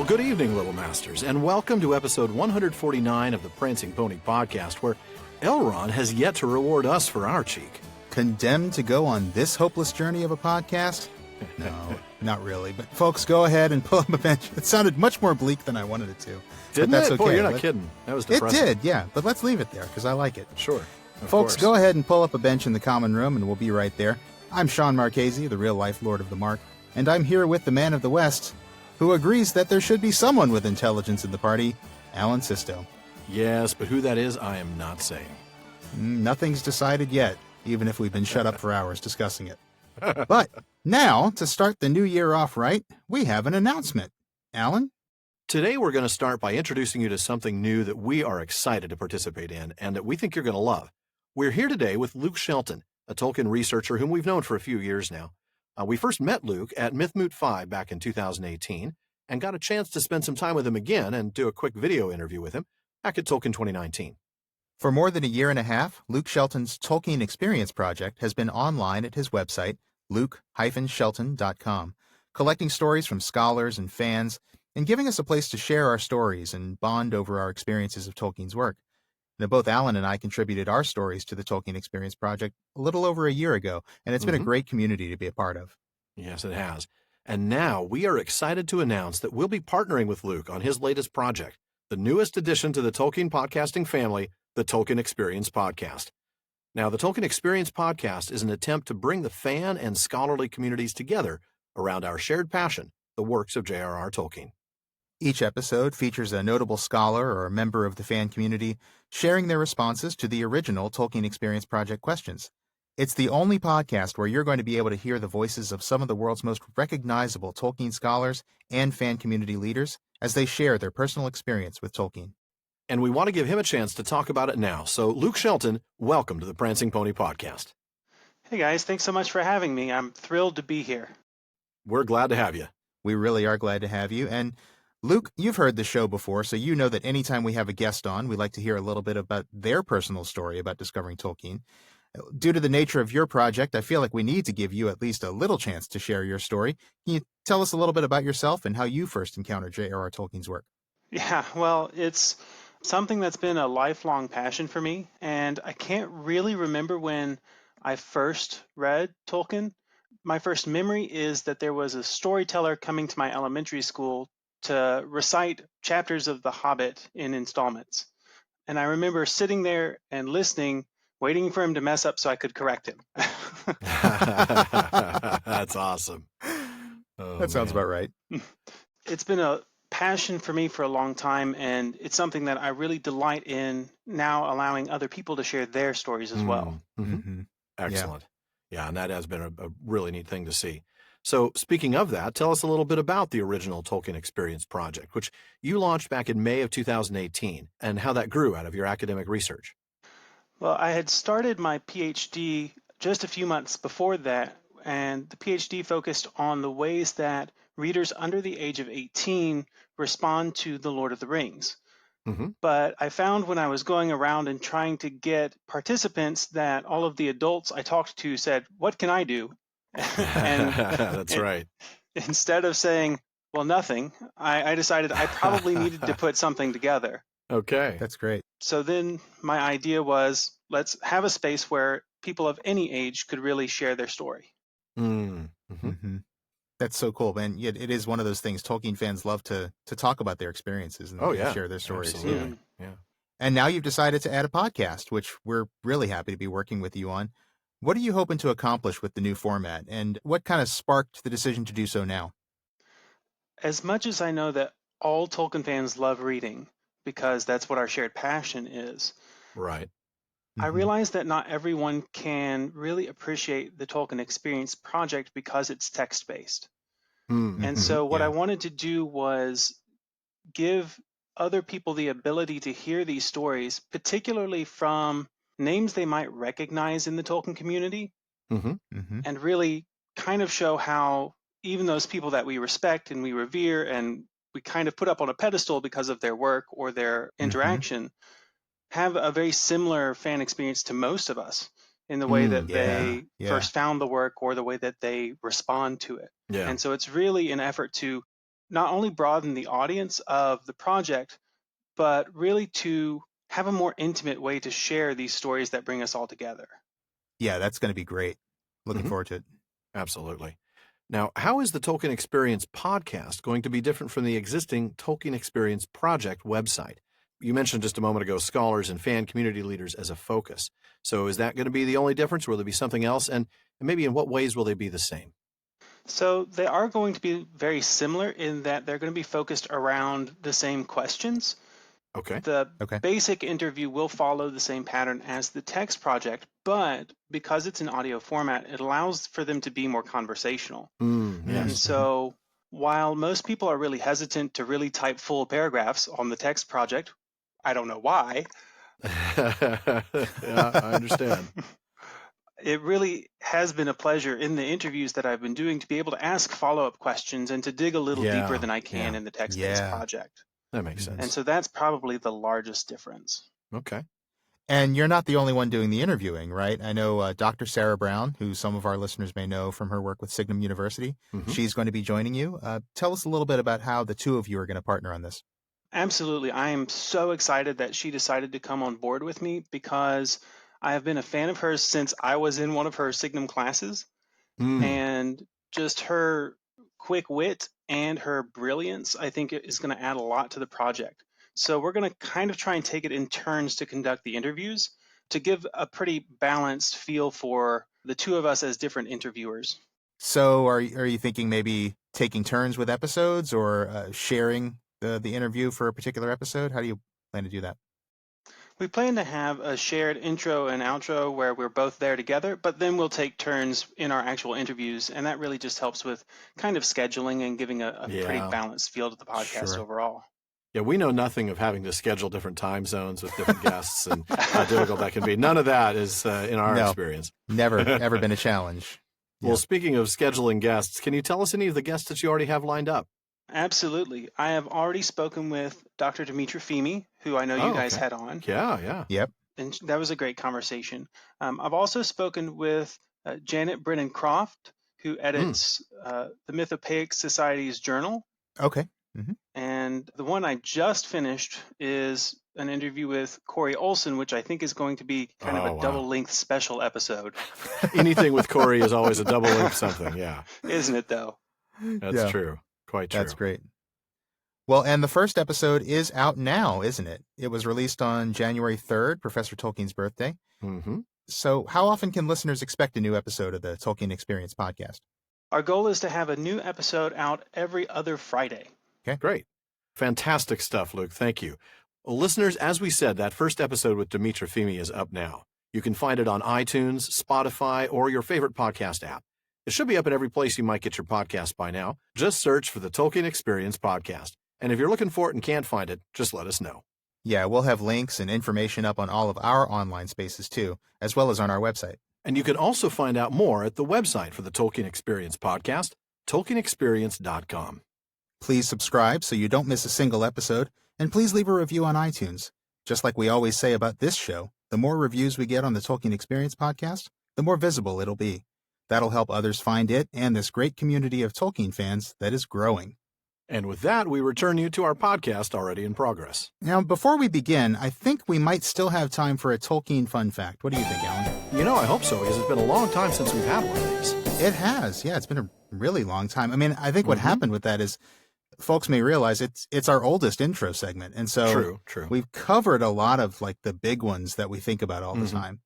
good evening, Little Masters, and welcome to episode 149 of the Prancing Pony podcast, where Elrond has yet to reward us for our cheek. Condemned to go on this hopeless journey of a podcast? No, not really. But folks, go ahead and pull up a bench. It sounded much more bleak than I wanted it to. Didn't that's it? okay. Boy, you're not kidding. That was depressing. It did, yeah. But let's leave it there, because I like it. Sure. Folks, go ahead and pull up a bench in the common room, and we'll be right there. I'm Sean Marchese, the real-life Lord of the Mark, and I'm here with the man of the West, who agrees that there should be someone with intelligence in the party, Alan Sisto. Yes, but who that is, I am not saying. Nothing's decided yet, even if we've been shut up for hours discussing it. But now, to start the new year off right, we have an announcement. Alan? Today we're going to start by introducing you to something new that we are excited to participate in and that we think you're going to love. We're here today with Luke Shelton, a Tolkien researcher whom we've known for a few years now. We first met Luke at Mythmoot 5 back in 2018 and got a chance to spend some time with him again and do a quick video interview with him back at Tolkien 2019. For more than a year and a half, Luke Shelton's Tolkien Experience project has been online at his website, luke-shelton.com, collecting stories from scholars and fans and giving us a place to share our stories and bond over our experiences of Tolkien's work. Now, both Alan and I contributed our stories to the Tolkien Experience project a little over a year ago, and it's been a great community to be a part of. Yes, it has. And now we are excited to announce that we'll be partnering with Luke on his latest project, the newest addition to the Tolkien podcasting family, the Tolkien Experience Podcast. Now, the Tolkien Experience Podcast is an attempt to bring the fan and scholarly communities together around our shared passion, the works of J.R.R. Tolkien. Each episode features a notable scholar or a member of the fan community sharing their responses to the original Tolkien Experience Project questions. It's the only podcast where you're going to be able to hear the voices of some of the world's most recognizable Tolkien scholars and fan community leaders as they share their personal experience with Tolkien. And we want to give him a chance to talk about it now. So, Luke Shelton, welcome to the Prancing Pony podcast. Hey guys, thanks so much for having me. I'm thrilled to be here. We're glad to have you. We really are glad to have you. And Luke, you've heard the show before, so you know that anytime we have a guest on, we like to hear a little bit about their personal story about discovering Tolkien. Due to the nature of your project, I feel like we need to give you at least a little chance to share your story. Can you tell us a little bit about yourself and how you first encountered J.R.R. Tolkien's work? Yeah, well, it's something that's been a lifelong passion for me, and I can't really remember when I first read Tolkien. My first memory is that there was a storyteller coming to my elementary school to recite chapters of The Hobbit in installments. And I remember sitting there and listening, waiting for him to mess up so I could correct him. That's awesome. That sounds about right. It's been a passion for me for a long time, and it's something that I really delight in now, allowing other people to share their stories as well. Excellent. Yeah, and that has been a really neat thing to see. So speaking of that, tell us a little bit about the original Tolkien Experience project, which you launched back in May of 2018, and how that grew out of your academic research. Well, I had started my PhD just a few months before that, and the PhD focused on the ways that readers under the age of 18 respond to The Lord of the Rings. But I found when I was going around and trying to get participants that all of the adults I talked to said, "What can I do?" That's right. Instead of saying, well, nothing, I decided I probably needed to put something together. Okay. That's great. So then my idea was, let's have a space where people of any age could really share their story. That's so cool, man. Yeah, it is one of those things Tolkien fans love to talk about their experiences and share their stories. Absolutely. Yeah. And now you've decided to add a podcast, which we're really happy to be working with you on. What are you hoping to accomplish with the new format, and what kind of sparked the decision to do so now? As much as I know that all Tolkien fans love reading, because that's what our shared passion is, Right. I realize that not everyone can really appreciate the Tolkien Experience project because it's text-based. And so what I wanted to do was give other people the ability to hear these stories, particularly from names they might recognize in the Tolkien community, and really kind of show how even those people that we respect and we revere and we kind of put up on a pedestal because of their work or their interaction have a very similar fan experience to most of us in the way that they first found the work or the way that they respond to it. And so it's really an effort to not only broaden the audience of the project, but really to have a more intimate way to share these stories that bring us all together. Yeah, that's going to be great. Looking forward to it. Absolutely. Now, how is the Tolkien Experience podcast going to be different from the existing Tolkien Experience project website? You mentioned just a moment ago scholars and fan community leaders as a focus. So is that going to be the only difference? Will there be something else? And maybe in what ways will they be the same? So they are going to be very similar in that they're going to be focused around the same questions. Okay. The Okay. basic interview will follow the same pattern as the text project, but because it's an audio format, it allows for them to be more conversational. Yes. And so while most people are really hesitant to really type full paragraphs on the text project, I don't know why. Yeah, I understand. It really has been a pleasure in the interviews that I've been doing to be able to ask follow-up questions and to dig a little deeper than I can in the text-based project. That makes sense. And so that's probably the largest difference. Okay. And you're not the only one doing the interviewing, right? I know Dr. Sarah Brown, who some of our listeners may know from her work with Signum University. She's going to be joining you. Tell us a little bit about how the two of you are going to partner on this. Absolutely. I am so excited that she decided to come on board with me because I have been a fan of hers since I was in one of her Signum classes. And just her quick wit and her brilliance, I think, is going to add a lot to the project. So we're going to kind of try and take it in turns to conduct the interviews to give a pretty balanced feel for the two of us as different interviewers. So are you thinking maybe taking turns with episodes or sharing the interview for a particular episode? How do you plan to do that? We plan to have a shared intro and outro where we're both there together, but then we'll take turns in our actual interviews, and that really just helps with kind of scheduling and giving a pretty balanced feel to the podcast overall. Yeah, we know nothing of having to schedule different time zones with different guests and how difficult that can be. None of that is in our experience. Never, ever been a challenge. Well, speaking of scheduling guests, can you tell us any of the guests that you already have lined up? Absolutely. I have already spoken with Dr. Dimitri Fimi, who I know you guys had on. Yeah. Yep. And that was a great conversation. I've also spoken with Janet Brennan Croft, who edits the Mythopoeic Society's journal. Okay. And the one I just finished is an interview with Corey Olson, which I think is going to be kind of a double-length special episode. Anything with Corey is always a double-length something, yeah. Isn't it, though? That's true. Quite true. That's great. Well, and the first episode is out now, isn't it? It was released on January 3rd, Professor Tolkien's birthday. So how often can listeners expect a new episode of the Tolkien Experience podcast? Our goal is to have a new episode out every other Friday. Okay. Great. Fantastic stuff, Luke. Thank you. Well, listeners, as we said, that first episode with Dimitri Fimi is up now. You can find it on iTunes, Spotify, or your favorite podcast app. It should be up in every place you might get your podcast by now. Just search for the Tolkien Experience podcast. And if you're looking for it and can't find it, just let us know. Yeah, we'll have links and information up on all of our online spaces too, as well as on our website. And you can also find out more at the website for the Tolkien Experience podcast, tolkienexperience.com. Please subscribe so you don't miss a single episode, and please leave a review on iTunes. Just like we always say about this show, the more reviews we get on the Tolkien Experience podcast, the more visible it'll be. That'll help others find it and this great community of Tolkien fans that is growing. And with that, we return you to our podcast already in progress. Now, before we begin, I think we might still have time for a Tolkien fun fact. What do you think, Alan? You know, I hope so, because it's been a long time since we've had one of these. It has. Yeah, it's been a really long time. I mean, I think what happened with that is folks may realize it's our oldest intro segment. And so True. We've covered a lot of like the big ones that we think about all the time.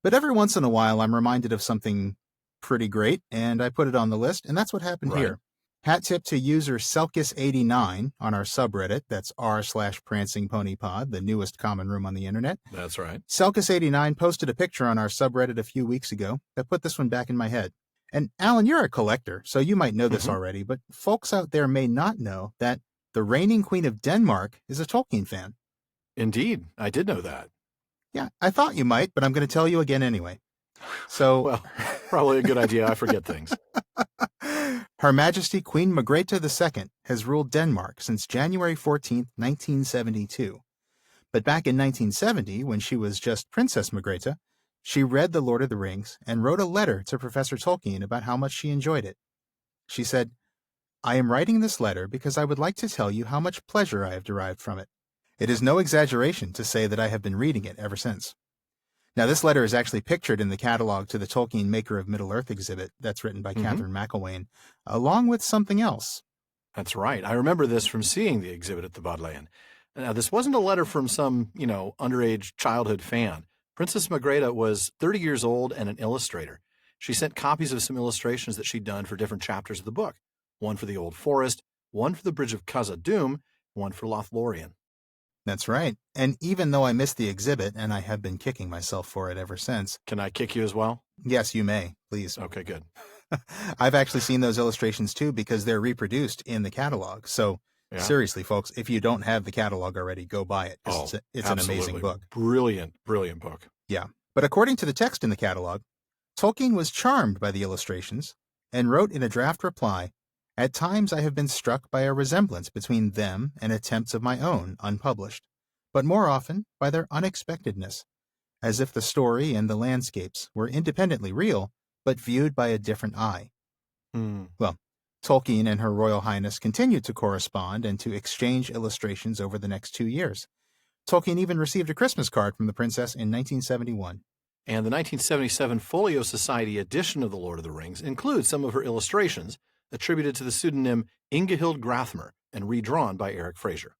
But every once in a while, I'm reminded of something pretty great, and I put it on the list, and that's what happened here. Hat tip to user Selkis89 on our subreddit. That's r/prancingponypod, the newest common room on the internet. That's right. Selkis89 posted a picture on our subreddit a few weeks ago that put this one back in my head. And Alan, you're a collector, so you might know this already, but folks out there may not know that the reigning queen of Denmark is a Tolkien fan. Indeed, I did know that. Yeah, I thought you might, but I'm going to tell you again anyway. So, well, probably a good idea. I forget things. Her Majesty Queen Margrethe II has ruled Denmark since January 14, 1972. But back in 1970, when she was just Princess Margrethe, she read The Lord of the Rings and wrote a letter to Professor Tolkien about how much she enjoyed it. She said, I am writing this letter because I would like to tell you how much pleasure I have derived from it. It is no exaggeration to say that I have been reading it ever since. Now, this letter is actually pictured in the catalog to the Tolkien Maker of Middle-earth exhibit that's written by Catherine McIlwaine, along with something else. That's right. I remember this from seeing the exhibit at the Bodleian. Now, this wasn't a letter from some, underage childhood fan. Princess Margreta was 30 years old and an illustrator. She sent copies of some illustrations that she'd done for different chapters of the book. One for the Old Forest, one for the Bridge of Khazad-dûm, one for Lothlorien. That's right. And even though I missed the exhibit, and I have been kicking myself for it ever since. Can I kick you as well? Yes, you may. Please. Okay, good. I've actually seen those illustrations too because they're reproduced in the catalog. So seriously, folks, if you don't have the catalog already, go buy it. It's an amazing book. Brilliant book. Yeah. But according to the text in the catalog, Tolkien was charmed by the illustrations and wrote in a draft reply, "At times I have been struck by a resemblance between them and attempts of my own, unpublished, but more often by their unexpectedness, as if the story and the landscapes were independently real, but viewed by a different eye." Well, Tolkien and Her Royal Highness continued to correspond and to exchange illustrations over the next 2 years. Tolkien even received a Christmas card from the princess in 1971. And the 1977 Folio Society edition of The Lord of the Rings includes some of her illustrations, attributed to the pseudonym Ingehild Grathmer and redrawn by Eric Fraser.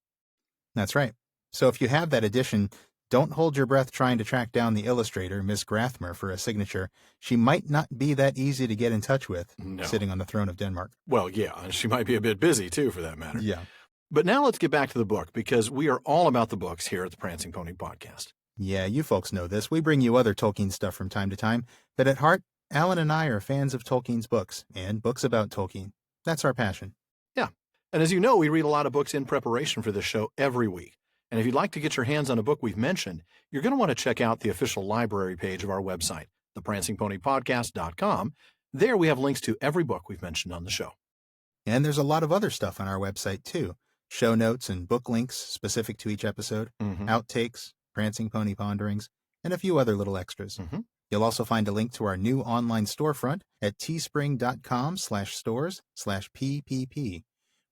That's right. So if you have that edition, don't hold your breath trying to track down the illustrator, Miss Grathmer, for a signature. She might not be that easy to get in touch with, sitting on the throne of Denmark. Well, yeah, and she might be a bit busy, too, for that matter. Yeah. But now let's get back to the book, because we are all about the books here at the Prancing Pony Podcast. Yeah, you folks know this. We bring you other Tolkien stuff from time to time, but at heart, Alan and I are fans of Tolkien's books, and books about Tolkien. That's our passion. Yeah. And as you know, we read a lot of books in preparation for this show every week. And if you'd like to get your hands on a book we've mentioned, you're going to want to check out the official library page of our website, theprancingponypodcast.com. There we have links to every book we've mentioned on the show. And there's a lot of other stuff on our website, too. Show notes and book links specific to each episode, outtakes, Prancing Pony Ponderings, and a few other little extras. You'll also find a link to our new online storefront at teespring.com/stores/PPP,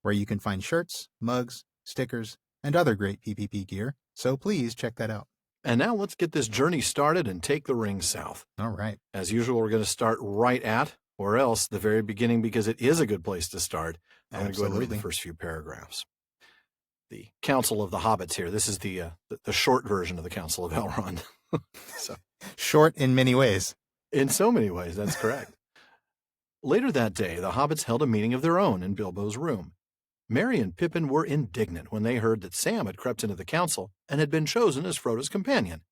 where you can find shirts, mugs, stickers, and other great PPP gear, so please check that out. And now let's get this journey started and take the ring south. All right. As usual, we're going to start right at, or else, the very beginning, because it is a good place to start. I'm going to go ahead and read the first few paragraphs. The Council of the Hobbits here. This is the short version of the Council of Elrond. So, short in many ways. In so many ways, that's correct. Later that day, the hobbits held a meeting of their own in Bilbo's room. Merry and Pippin were indignant when they heard that Sam had crept into the council and had been chosen as Frodo's companion.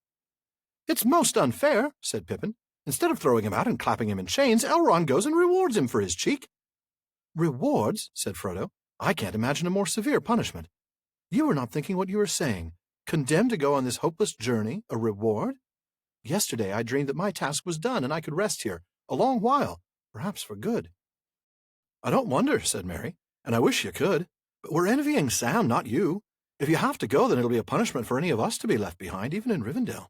"It's most unfair," said Pippin. "Instead of throwing him out and clapping him in chains, Elrond goes and rewards him for his cheek." "Rewards?" said Frodo. "I can't imagine a more severe punishment. You are not thinking what you are saying. Condemned to go on this hopeless journey, a reward? Yesterday I dreamed that my task was done and I could rest here a long while, perhaps for good." "I don't wonder," said Merry, "and I wish you could. But we're envying Sam, not you. If you have to go, then it'll be a punishment for any of us to be left behind, even in Rivendell.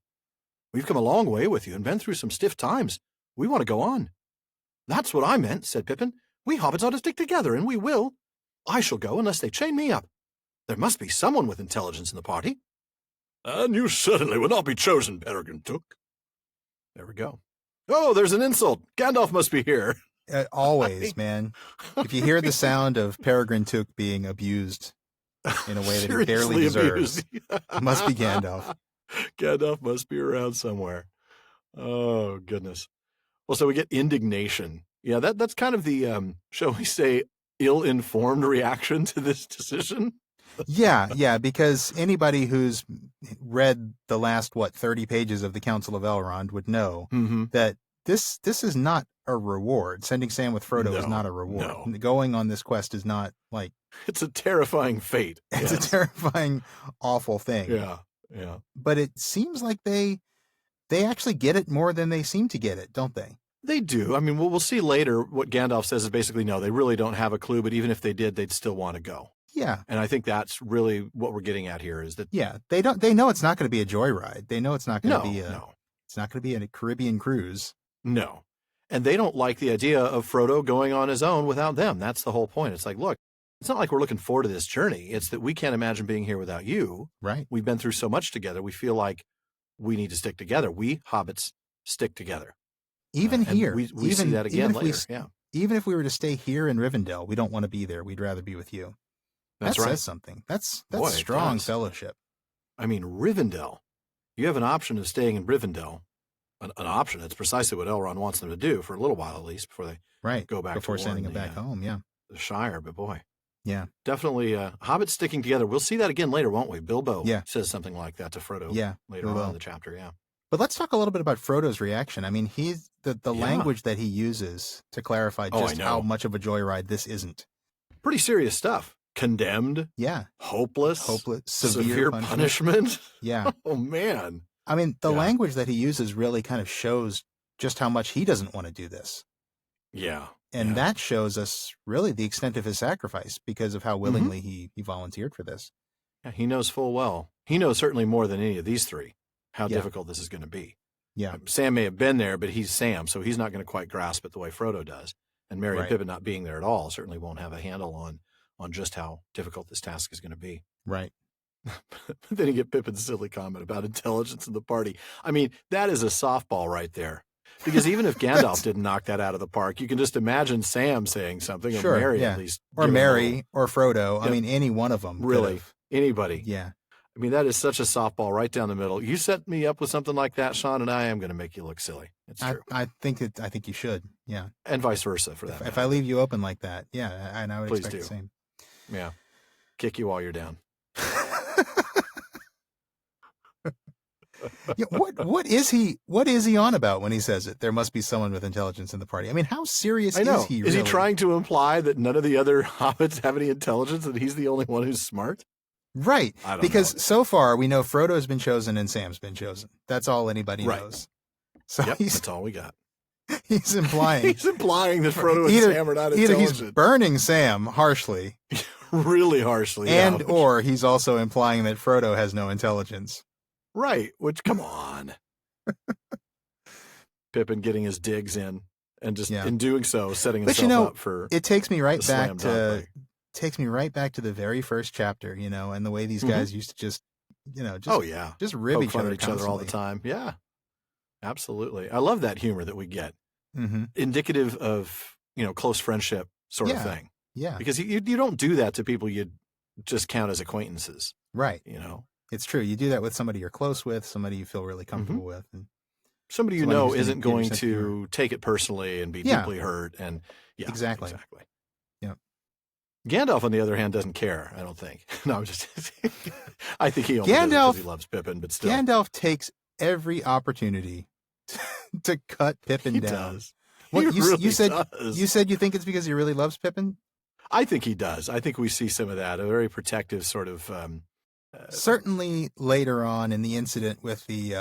We've come a long way with you and been through some stiff times. We want to go on." "That's what I meant," said Pippin. "We hobbits ought to stick together, and we will. I shall go unless they chain me up. There must be someone with intelligence in the party." "And you certainly will not be chosen, Peregrine Took." There we go. "Oh, there's an insult. Gandalf must be here." Always, man. If you hear the sound of Peregrine Took being abused in a way that he barely deserves, it must be Gandalf. Gandalf must be around somewhere. Oh, goodness. Well, so we get indignation. Yeah, that's kind of the, shall we say, ill-informed reaction to this decision. Yeah, because anybody who's read the last, 30 pages of the Council of Elrond would know that this is not a reward. Sending Sam with Frodo is not a reward. No. Going on this quest is not like... It's a terrifying fate. It's a terrifying, awful thing. Yeah. But it seems like they actually get it more than they seem to get it, don't they? They do. I mean, we'll see later what Gandalf says is basically, no, they really don't have a clue, but even if they did, they'd still want to go. Yeah. And I think that's really what we're getting at here is that... Yeah, they know it's not going to be a joyride. They know it's not going to be No. It's not going to be a Caribbean cruise. No. And they don't like the idea of Frodo going on his own without them. That's the whole point. It's like, look, it's not like we're looking forward to this journey. It's that we can't imagine being here without you. Right. We've been through so much together. We feel like we need to stick together. We hobbits stick together. Even here. We see that again later. Even if we were to stay here in Rivendell, we don't want to be there. We'd rather be with you. That's that right. says something. That's Boy, strong fellowship. I mean, Rivendell. You have an option of staying in Rivendell. An option. It's precisely what Elrond wants them to do for a little while, at least, before they go back before to sending them back home. Yeah. The Shire. But boy. Yeah. Definitely hobbits sticking together. We'll see that again later, won't we? Bilbo says something like that to Frodo later on in the chapter. Yeah. But let's talk a little bit about Frodo's reaction. I mean, he's the language that he uses to clarify just how much of a joyride this isn't. Pretty serious stuff. Condemned. Yeah. Hopeless. Severe punishment. Yeah. Oh, man. I mean, the language that he uses really kind of shows just how much he doesn't want to do this. Yeah. And that shows us really the extent of his sacrifice because of how willingly he volunteered for this. Yeah, he knows full well. He knows certainly more than any of these three how difficult this is going to be. Yeah. Sam may have been there, but he's Sam, so he's not going to quite grasp it the way Frodo does. And Merry and Pippin not being there at all certainly won't have a handle on just how difficult this task is going to be. Right. Then you get Pippin's silly comment about intelligence in the party. I mean, that is a softball right there. Because even if Gandalf didn't knock that out of the park, you can just imagine Sam saying something, or Merry at least. Or Merry or Frodo. I mean, any one of them. Really, anybody. Yeah. I mean, that is such a softball right down the middle. You set me up with something like that, Sean, and I am going to make you look silly. It's true. I think you should. Yeah. And vice versa for that. If I leave you open like that, and I would Please expect do. the same. Yeah. Kick you while you're down. Yeah, what is he on about when he says it? There must be someone with intelligence in the party. I mean, how serious is he really? Is he trying to imply that none of the other hobbits have any intelligence, that he's the only one who's smart? Right. Because so far we know Frodo's been chosen and Sam's been chosen. That's all anybody knows. So that's all we got. He's implying that Frodo and Sam are not intelligent. Either he's burning Sam harshly. Really harshly. And or he's also implying that Frodo has no intelligence. Right, which, come on. Pippin getting his digs in and just in doing so, setting himself up for it takes me right back to the very first chapter, and the way these guys used to just rib each other all the time. Yeah, absolutely. I love that humor that we get. Indicative of, close friendship sort of thing. Yeah. Because you don't do that to people you just count as acquaintances. Right. It's true. You do that with somebody you're close with, somebody you feel really comfortable with. And somebody isn't going to take it personally and be deeply hurt. And exactly. Yeah. Gandalf, on the other hand, doesn't care, I don't think. No, I'm just I think he only does it because he loves Pippin, but still. Gandalf takes every opportunity to cut Pippin down. Does. You said you think it's because he really loves Pippin? I think he does. I think we see some of that, a very protective sort of certainly later on in the incident with the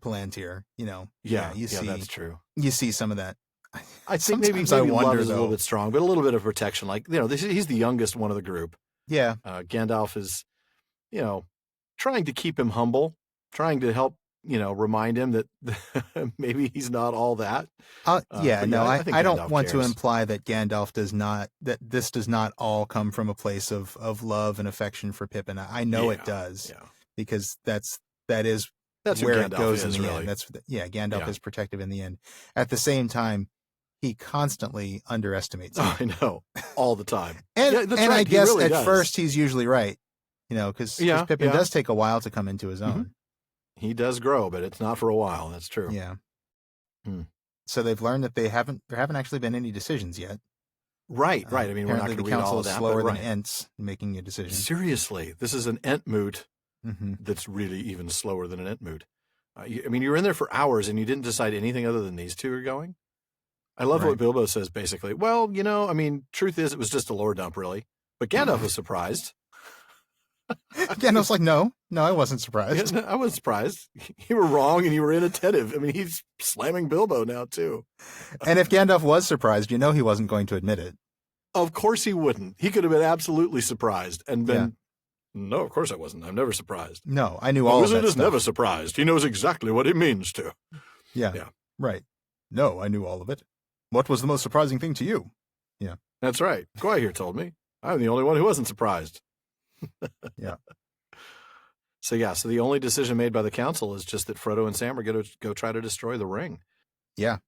Palantir, that's true. You see some of that. I think maybe love is a little bit strong, but a little bit of protection. Like, he's the youngest one of the group. Yeah. Gandalf is, trying to keep him humble, trying to help, remind him that maybe he's not all that. I don't want to imply that Gandalf that this does not all come from a place of love and affection for Pippin. I know it does, because that's where Gandalf it goes in the end. Gandalf is protective in the end. At the same time, he constantly underestimates him. I know, all the time. I guess at first he's usually right, because Pippin does take a while to come into his own. He does grow, but it's not for a while. That's true. Yeah. So they've learned that there haven't actually been any decisions yet. Right. I mean, we're not going to read all of that. The council is slower than Ents in making a decision. Seriously, this is an Entmoot that's really even slower than an Entmoot. You were in there for hours and you didn't decide anything other than these two are going. I love what Bilbo says, basically. Well, truth is it was just a lore dump, really. But Gandalf was surprised. Gandalf's like, no, I wasn't surprised. I wasn't surprised. You were wrong and you were inattentive. I mean, he's slamming Bilbo now, too. And if Gandalf was surprised, he wasn't going to admit it. Of course he wouldn't. He could have been absolutely surprised and been, no, of course I wasn't. I'm never surprised. No, I knew all of that wizard is stuff. Never surprised. He knows exactly what he means to. Yeah. Right. No, I knew all of it. What was the most surprising thing to you? Yeah. That's right. Goy here told me. I'm the only one who wasn't surprised. Yeah. So the only decision made by the council is just that Frodo and Sam are going to go try to destroy the ring. Yeah.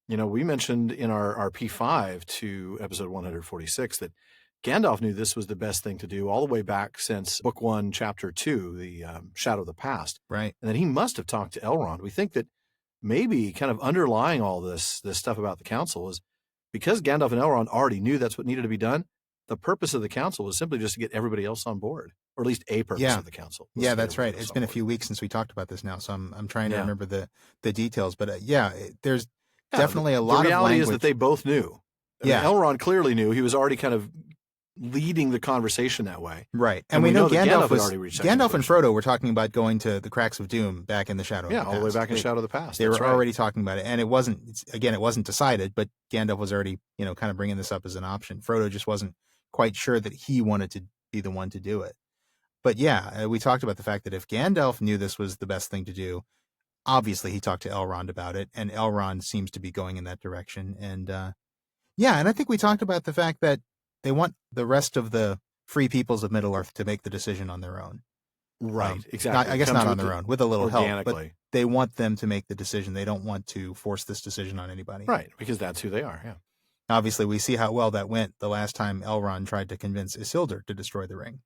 We mentioned in our P5 to episode 146 that Gandalf knew this was the best thing to do all the way back since Book 1, Chapter 2, the Shadow of the Past. Right. And that he must have talked to Elrond. We think that maybe kind of underlying all this stuff about the council is because Gandalf and Elrond already knew that's what needed to be done. The purpose of the council was simply just to get everybody else on board, or at least a purpose of the council. Yeah, that's right. It's been a few weeks since we talked about this now, so I'm trying to remember the details. But there's definitely a lot of language. The reality is that they both knew. I mean, Yeah. Elrond clearly knew. He was already kind of leading the conversation that way. Right. And we know that Gandalf had was, already reached that Gandalf and conclusion. Frodo were talking about going to the Cracks of Doom back in the Shadow of the Past. All the way back in Shadow of the Past. They That's were right. already talking about it. And it wasn't decided, but Gandalf was already, kind of bringing this up as an option. Frodo just wasn't quite sure that he wanted to be the one to do it. But we talked about the fact that if Gandalf knew this was the best thing to do, obviously he talked to Elrond about it, and Elrond seems to be going in that direction. And and I think we talked about the fact that they want the rest of the free peoples of Middle-earth to make the decision on their own. Right, exactly. I guess not on their own, with a little help, but organically. they want them to make the decision. They don't want to force this decision on anybody. Right, because that's who they are, yeah. Obviously, we see how well that went the last time Elrond tried to convince Isildur to destroy the ring.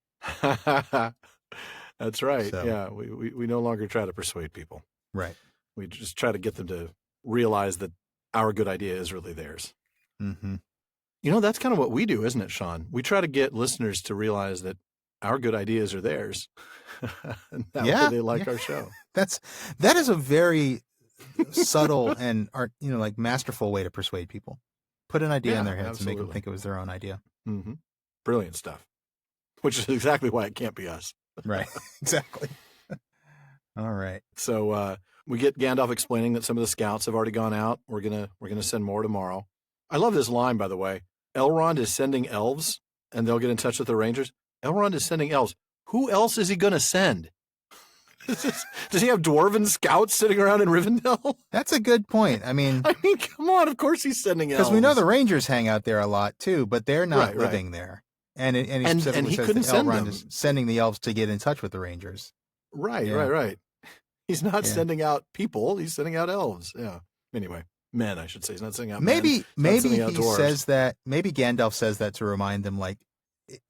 That's right. So. Yeah, we no longer try to persuade people. Right. We just try to get them to realize that our good idea is really theirs. Mm-hmm. That's kind of what we do, isn't it, Sean? We try to get listeners to realize that our good ideas are theirs. And that way they like our show. That is a very subtle and masterful way to persuade people. Put an idea in their heads and make them think it was their own idea. Mm-hmm. Brilliant stuff. Which is exactly why it can't be us. Right. Exactly. All right. So we get Gandalf explaining that some of the scouts have already gone out. We're gonna send more tomorrow. I love this line, by the way. Elrond is sending elves, and they'll get in touch with the Rangers. Elrond is sending elves. Who else is he going to send? Does he have dwarven scouts sitting around in Rivendell? That's a good point. I mean, come on. Of course he's sending elves. Because we know the Rangers hang out there a lot, too, but they're not living there. And he specifically says that Elrond is sending the elves to get in touch with the Rangers. Right. He's not sending out people. He's sending out elves. Yeah. Anyway. Men, I should say. He's not sending out maybe men. Maybe he says that. Maybe Gandalf says that to remind them,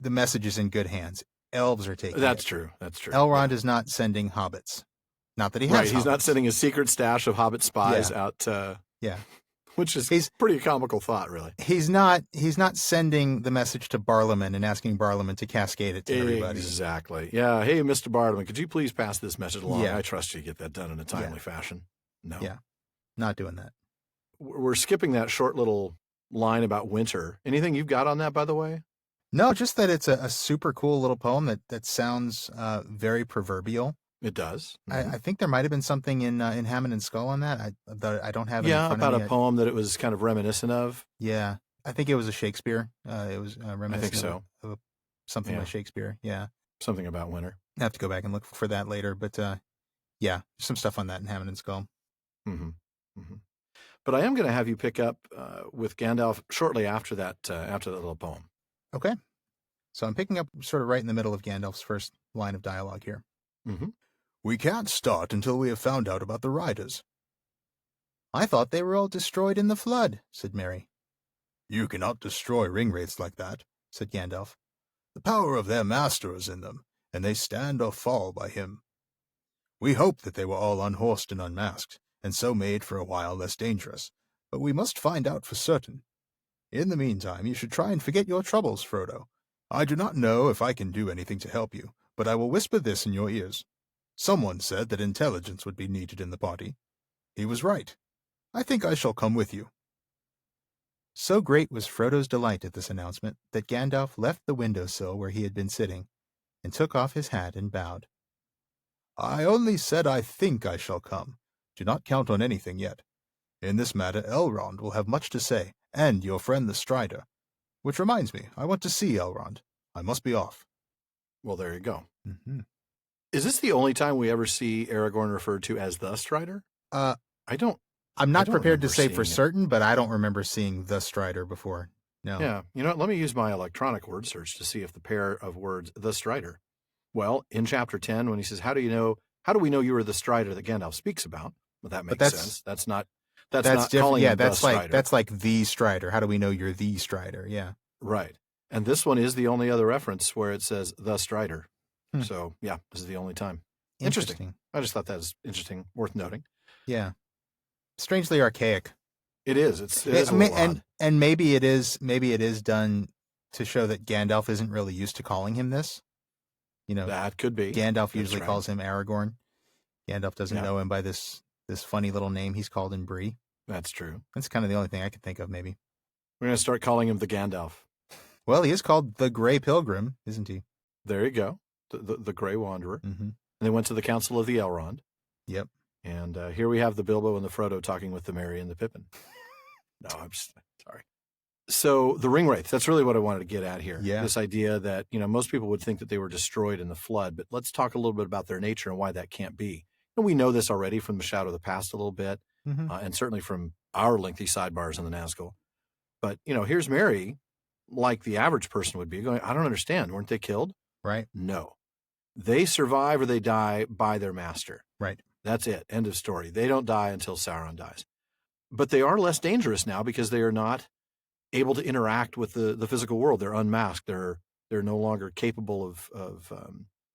the message is in good hands. Elves are taking That's it. true. That's true. Elrond is not sending hobbits. Not that he has. Right. He's hobbits. not sending a secret stash of hobbit spies out. Which is pretty comical thought, really. He's not sending the message to Barlaman and asking Barlaman to cascade it to everybody. Exactly. Yeah. Hey, Mr. Barlaman, could you please pass this message along? Yeah. I trust you to get that done in a timely fashion. No. Yeah. Not doing that. We're skipping that short little line about winter. Anything you've got on that, by the way? No, just that it's a super cool little poem that sounds very proverbial. It does. Mm-hmm. I think there might have been something in Hammond and Skull on that. I don't have it. Yeah, about a poem that it was kind of reminiscent of. Yeah, I think it was a Shakespeare. It was reminiscent. I think so. Of something by Shakespeare. Yeah, something about winter. I have to go back and look for that later. But some stuff on that in Hammond and Skull. Mm-hmm. Mm-hmm. But I am going to have you pick up with Gandalf shortly after that little poem. Okay. So I'm picking up sort of right in the middle of Gandalf's first line of dialogue here. Mm-hmm. We can't start until we have found out about the riders. I thought they were all destroyed in the flood, said Merry. You cannot destroy ringwraiths like that, said Gandalf. The power of their master is in them, and they stand or fall by him. We hope that they were all unhorsed and unmasked, and so made for a while less dangerous, but we must find out for certain. In the meantime, you should try and forget your troubles, Frodo. I do not know if I can do anything to help you, but I will whisper this in your ears. Someone said that intelligence would be needed in the party. He was right. I think I shall come with you. So great was Frodo's delight at this announcement that Gandalf left the window-sill where he had been sitting, and took off his hat and bowed. I only said I think I shall come. Do not count on anything yet. In this matter Elrond will have much to say, and your friend the Strider. Which reminds me, I want to see Elrond. I must be off. Well, there you go. Mm-hmm. Is this the only time we ever see Aragorn referred to as the Strider? I I'm not prepared to say remember for seeing it. certain, but I don't remember seeing the Strider before. No. Yeah. You know what? Let me use my electronic word search to see if the pair of words, the Strider. Well, in chapter 10, when he says, how do we know you are the Strider that Gandalf speaks about? Well, that makes sense. That's not different. calling him the Strider. That's like the Strider. How do we know you're the Strider? Yeah. Right. And this one is the only other reference where it says the Strider. So, yeah, this is the only time. Interesting. I just thought that was interesting, worth noting. Yeah. Strangely archaic. It is. It is a little odd. And maybe it is done to show that Gandalf isn't really used to calling him this. You know, that could be. Gandalf usually calls him Aragorn. Gandalf doesn't know him by this funny little name he's called in Bree. That's true. That's kind of the only thing I could think of, maybe. We're going to start calling him the Gandalf. Well, he is called the Grey Pilgrim, isn't he? There you go. The Grey Wanderer. Mm-hmm. And they went to the Council of the Elrond. Yep. And here we have the Bilbo and the Frodo talking with the Merry and the Pippin. No, I'm just sorry. So the ring wraith, that's really what I wanted to get at here. Yeah. This idea that, most people would think that they were destroyed in the flood, but let's talk a little bit about their nature and why that can't be. And we know this already from the Shadow of the Past a little bit, and certainly from our lengthy sidebars in the Nazgul. But, here's Merry, like the average person would be, going, I don't understand. Weren't they killed? Right. No. They survive or they die by their master. Right. That's it. End of story. They don't die until Sauron dies. But they are less dangerous now because they are not able to interact with the physical world. They're unmasked. They're no longer capable of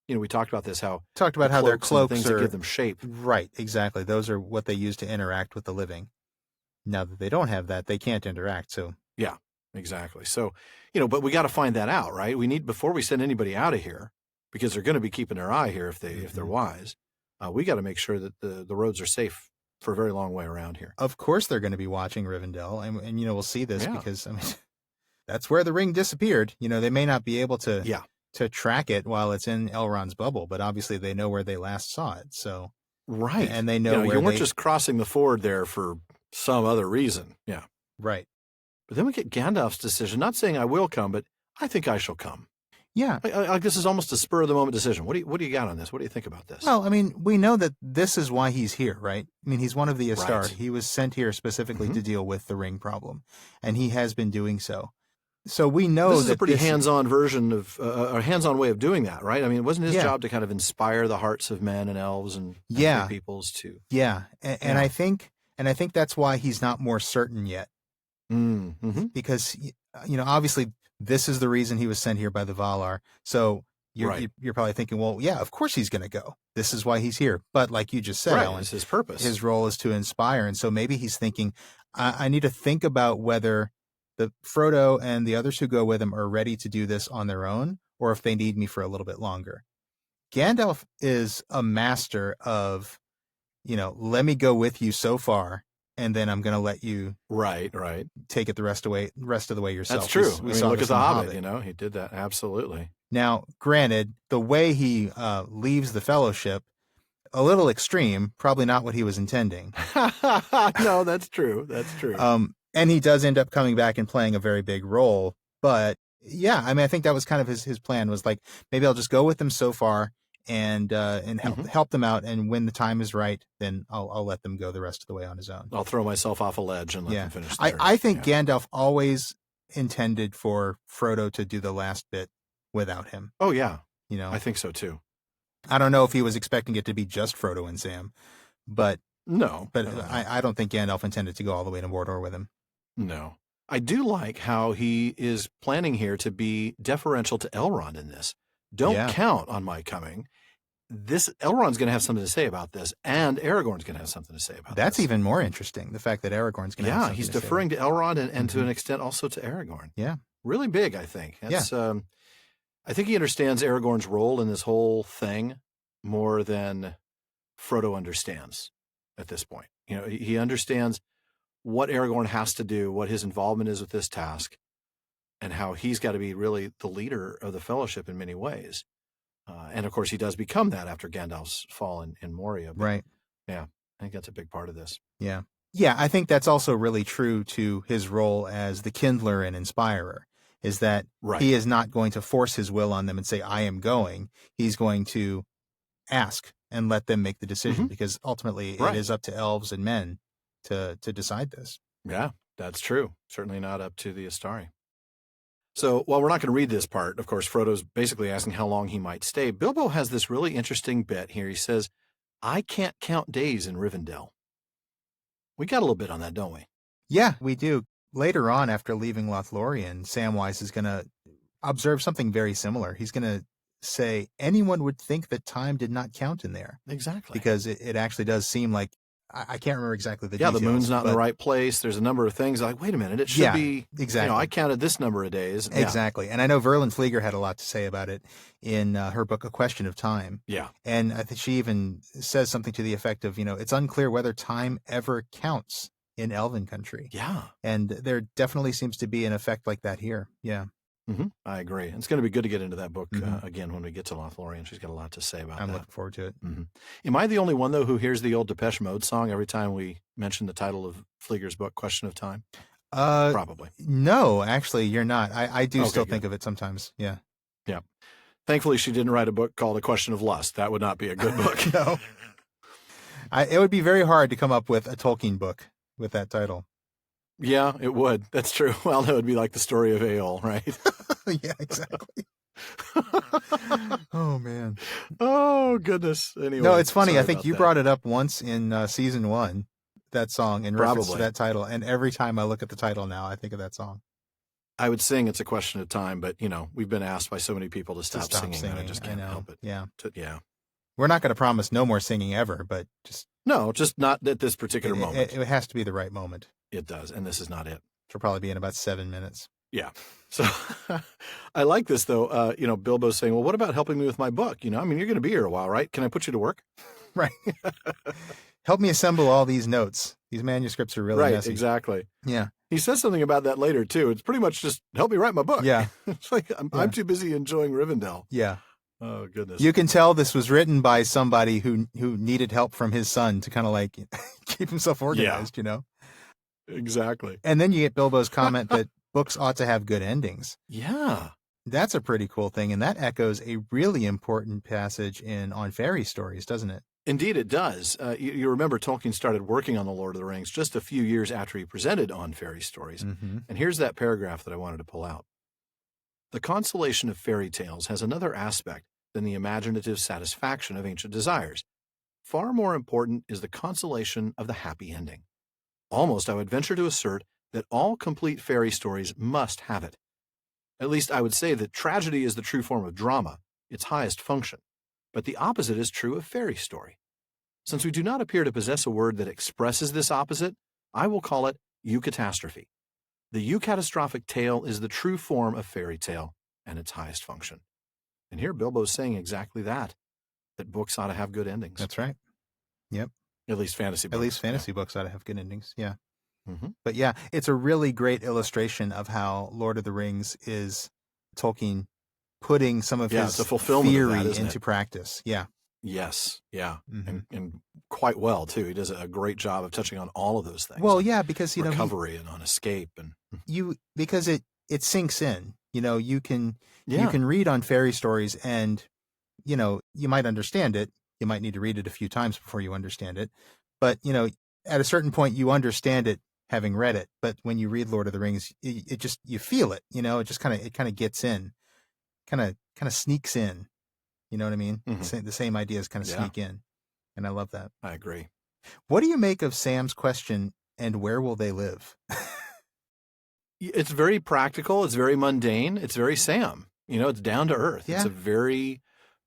we talked about this, how their cloaks things that give them shape. Right, exactly. Those are what they use to interact with the living. Now that they don't have that, they can't interact. So yeah, exactly. So, but we got to find that out, right? We need, before we send anybody out of here, because they're going to be keeping their eye here if they're wise. We got to make sure that the roads are safe for a very long way around here. Of course, they're going to be watching Rivendell, and we'll see this because that's where the ring disappeared. They may not be able to track it while it's in Elrond's bubble, but obviously they know where they last saw it. So right, and they know where you weren't just crossing the ford there for some other reason. Yeah, right. But then we get Gandalf's decision, not saying I will come, but I think I shall come. Yeah. This is almost a spur-of-the-moment decision. What do you got on this? What do you think about this? Well, we know that this is why he's here, right? He's one of the Astari. Right. He was sent here specifically to deal with the ring problem, and he has been doing so. So we know this is a pretty hands-on version of a hands-on way of doing that, right? It wasn't his job to kind of inspire the hearts of men and elves and peoples to. Yeah, and I think that's why he's not more certain yet. Mm-hmm. Because obviously this is the reason he was sent here by the Valar. So you're probably thinking, well, yeah, of course he's going to go. This is why he's here. But like you just said, Ellen, it's his purpose. His role is to inspire, and so maybe he's thinking, I need to think about whether the Frodo and the others who go with him are ready to do this on their own, or if they need me for a little bit longer. Gandalf is a master of, let me go with you so far, and then I'm going to let you take it the rest of the way yourself. That's true. We saw look at the Hobbit. He did that absolutely. Now, granted, the way he leaves the Fellowship, a little extreme, probably not what he was intending. No, that's true. That's true. And he does end up coming back and playing a very big role. But yeah, I think that was kind of his plan, was like, maybe I'll just go with them so far and help them out. And when the time is right, then I'll let them go the rest of the way on his own. I'll throw myself off a ledge and let them finish. I think Gandalf always intended for Frodo to do the last bit without him. Oh yeah. I think so too. I don't know if he was expecting it to be just Frodo and Sam, but no. I don't think Gandalf intended to go all the way to Mordor with him. No. I do like how he is planning here to be deferential to Elrond in this. Don't count on my coming. Elrond's going to have something to say about this, and Aragorn's going to have something to say about this. That's even more interesting, the fact that Aragorn's going to have something to say. Yeah, he's deferring to Elrond and to an extent also to Aragorn. Yeah. Really big, I think. I think he understands Aragorn's role in this whole thing more than Frodo understands at this point. He understands what Aragorn has to do, what his involvement is with this task, and how he's got to be really the leader of the Fellowship in many ways. And of course, he does become that after Gandalf's fall in Moria. But, right. Yeah, I think that's a big part of this. Yeah. Yeah, I think that's also really true to his role as the kindler and inspirer, is that he is not going to force his will on them and say, I am going. He's going to ask and let them make the decision, because ultimately it is up to elves and men to decide this. Yeah, that's true. Certainly not up to the Astari. So while we're not going to read this part, of course, Frodo's basically asking how long he might stay. Bilbo has this really interesting bit here. He says, I can't count days in Rivendell. We got a little bit on that, don't we? Yeah, we do. Later on, after leaving Lothlorien, Samwise is going to observe something very similar. He's going to say anyone would think that time did not count in there. Exactly. Because it actually does seem like, I can't remember exactly the details. Yeah, the moon's not in the right place. There's a number of things like, wait a minute, it should be, exactly. I counted this number of days. Exactly. And I know Verlin Flieger had a lot to say about it in her book, A Question of Time. Yeah. And I think she even says something to the effect of, it's unclear whether time ever counts in Elven country. Yeah. And there definitely seems to be an effect like that here. Yeah. Mm-hmm. I agree. It's going to be good to get into that book again when we get to Lothlorien. She's got a lot to say about that. I'm looking forward to it. Mm-hmm. Am I the only one, though, who hears the old Depeche Mode song every time we mention the title of Flieger's book, Question of Time? Probably. No, actually, you're not. I do still good. think of it sometimes. Yeah. Yeah. Thankfully, she didn't write a book called A Question of Lust. That would not be a good book. No. It would be very hard to come up with a Tolkien book with that title. Yeah, it would. That's true. Well, that would be like the story of Eol, right? Yeah, exactly. Oh, man. Oh, goodness. Anyway. No, it's funny. I think you brought it up once in season 1, that song, in reference to that title. And every time I look at the title now, I think of that song. I would sing It's a Question of Time, but, we've been asked by so many people to stop singing that I just can't help it. Yeah. Yeah. We're not going to promise no more singing ever, but just... No, just not at this particular moment. It has to be the right moment. It does, and this is not it. It'll probably be in about 7 minutes. Yeah. So I like this, though. Bilbo's saying, well, what about helping me with my book? You're going to be here a while, right? Can I put you to work? Right. Help me assemble all these notes. These manuscripts are really messy. Right, exactly. Yeah. He says something about that later, too. It's pretty much just help me write my book. Yeah. It's like I'm too busy enjoying Rivendell. Yeah. Oh, goodness. You can tell this was written by somebody who needed help from his son to kind of like keep himself organized, Exactly. And then you get Bilbo's comment that books ought to have good endings. Yeah. That's a pretty cool thing, and that echoes a really important passage on fairy stories, doesn't it? Indeed, it does. You remember Tolkien started working on The Lord of the Rings just a few years after he presented on fairy stories. Mm-hmm. And here's that paragraph that I wanted to pull out. The consolation of fairy tales has another aspect than the imaginative satisfaction of ancient desires. Far more important is the consolation of the happy ending. Almost, I would venture to assert that all complete fairy stories must have it. At least I would say that tragedy is the true form of drama, its highest function. But the opposite is true of fairy story. Since we do not appear to possess a word that expresses this opposite, I will call it eucatastrophe. The eucatastrophic tale is the true form of fairy tale and its highest function. And here Bilbo's saying exactly that books ought to have good endings. That's right. Yep. At least fantasy books. At least fantasy books ought to have good endings, yeah. Mm-hmm. But yeah, it's a really great illustration of how Lord of the Rings is Tolkien putting some of his theory into practice. Yeah. Yes. Yeah. Mm-hmm. And quite well, too. He does a great job of touching on all of those things. Well, yeah, because, recovery and on escape. Because it sinks in. You can read on fairy stories and, you might understand it. You might need to read it a few times before you understand it. But, at a certain point, you understand it having read it. But when you read Lord of the Rings, it just, you feel it, it just kind of gets in, kind of sneaks in. You know what I mean? Mm-hmm. The same ideas kind of sneak in. And I love that. I agree. What do you make of Sam's question, and where will they live? It's very practical. It's very mundane. It's very Sam. It's down to earth. Yeah. It's a very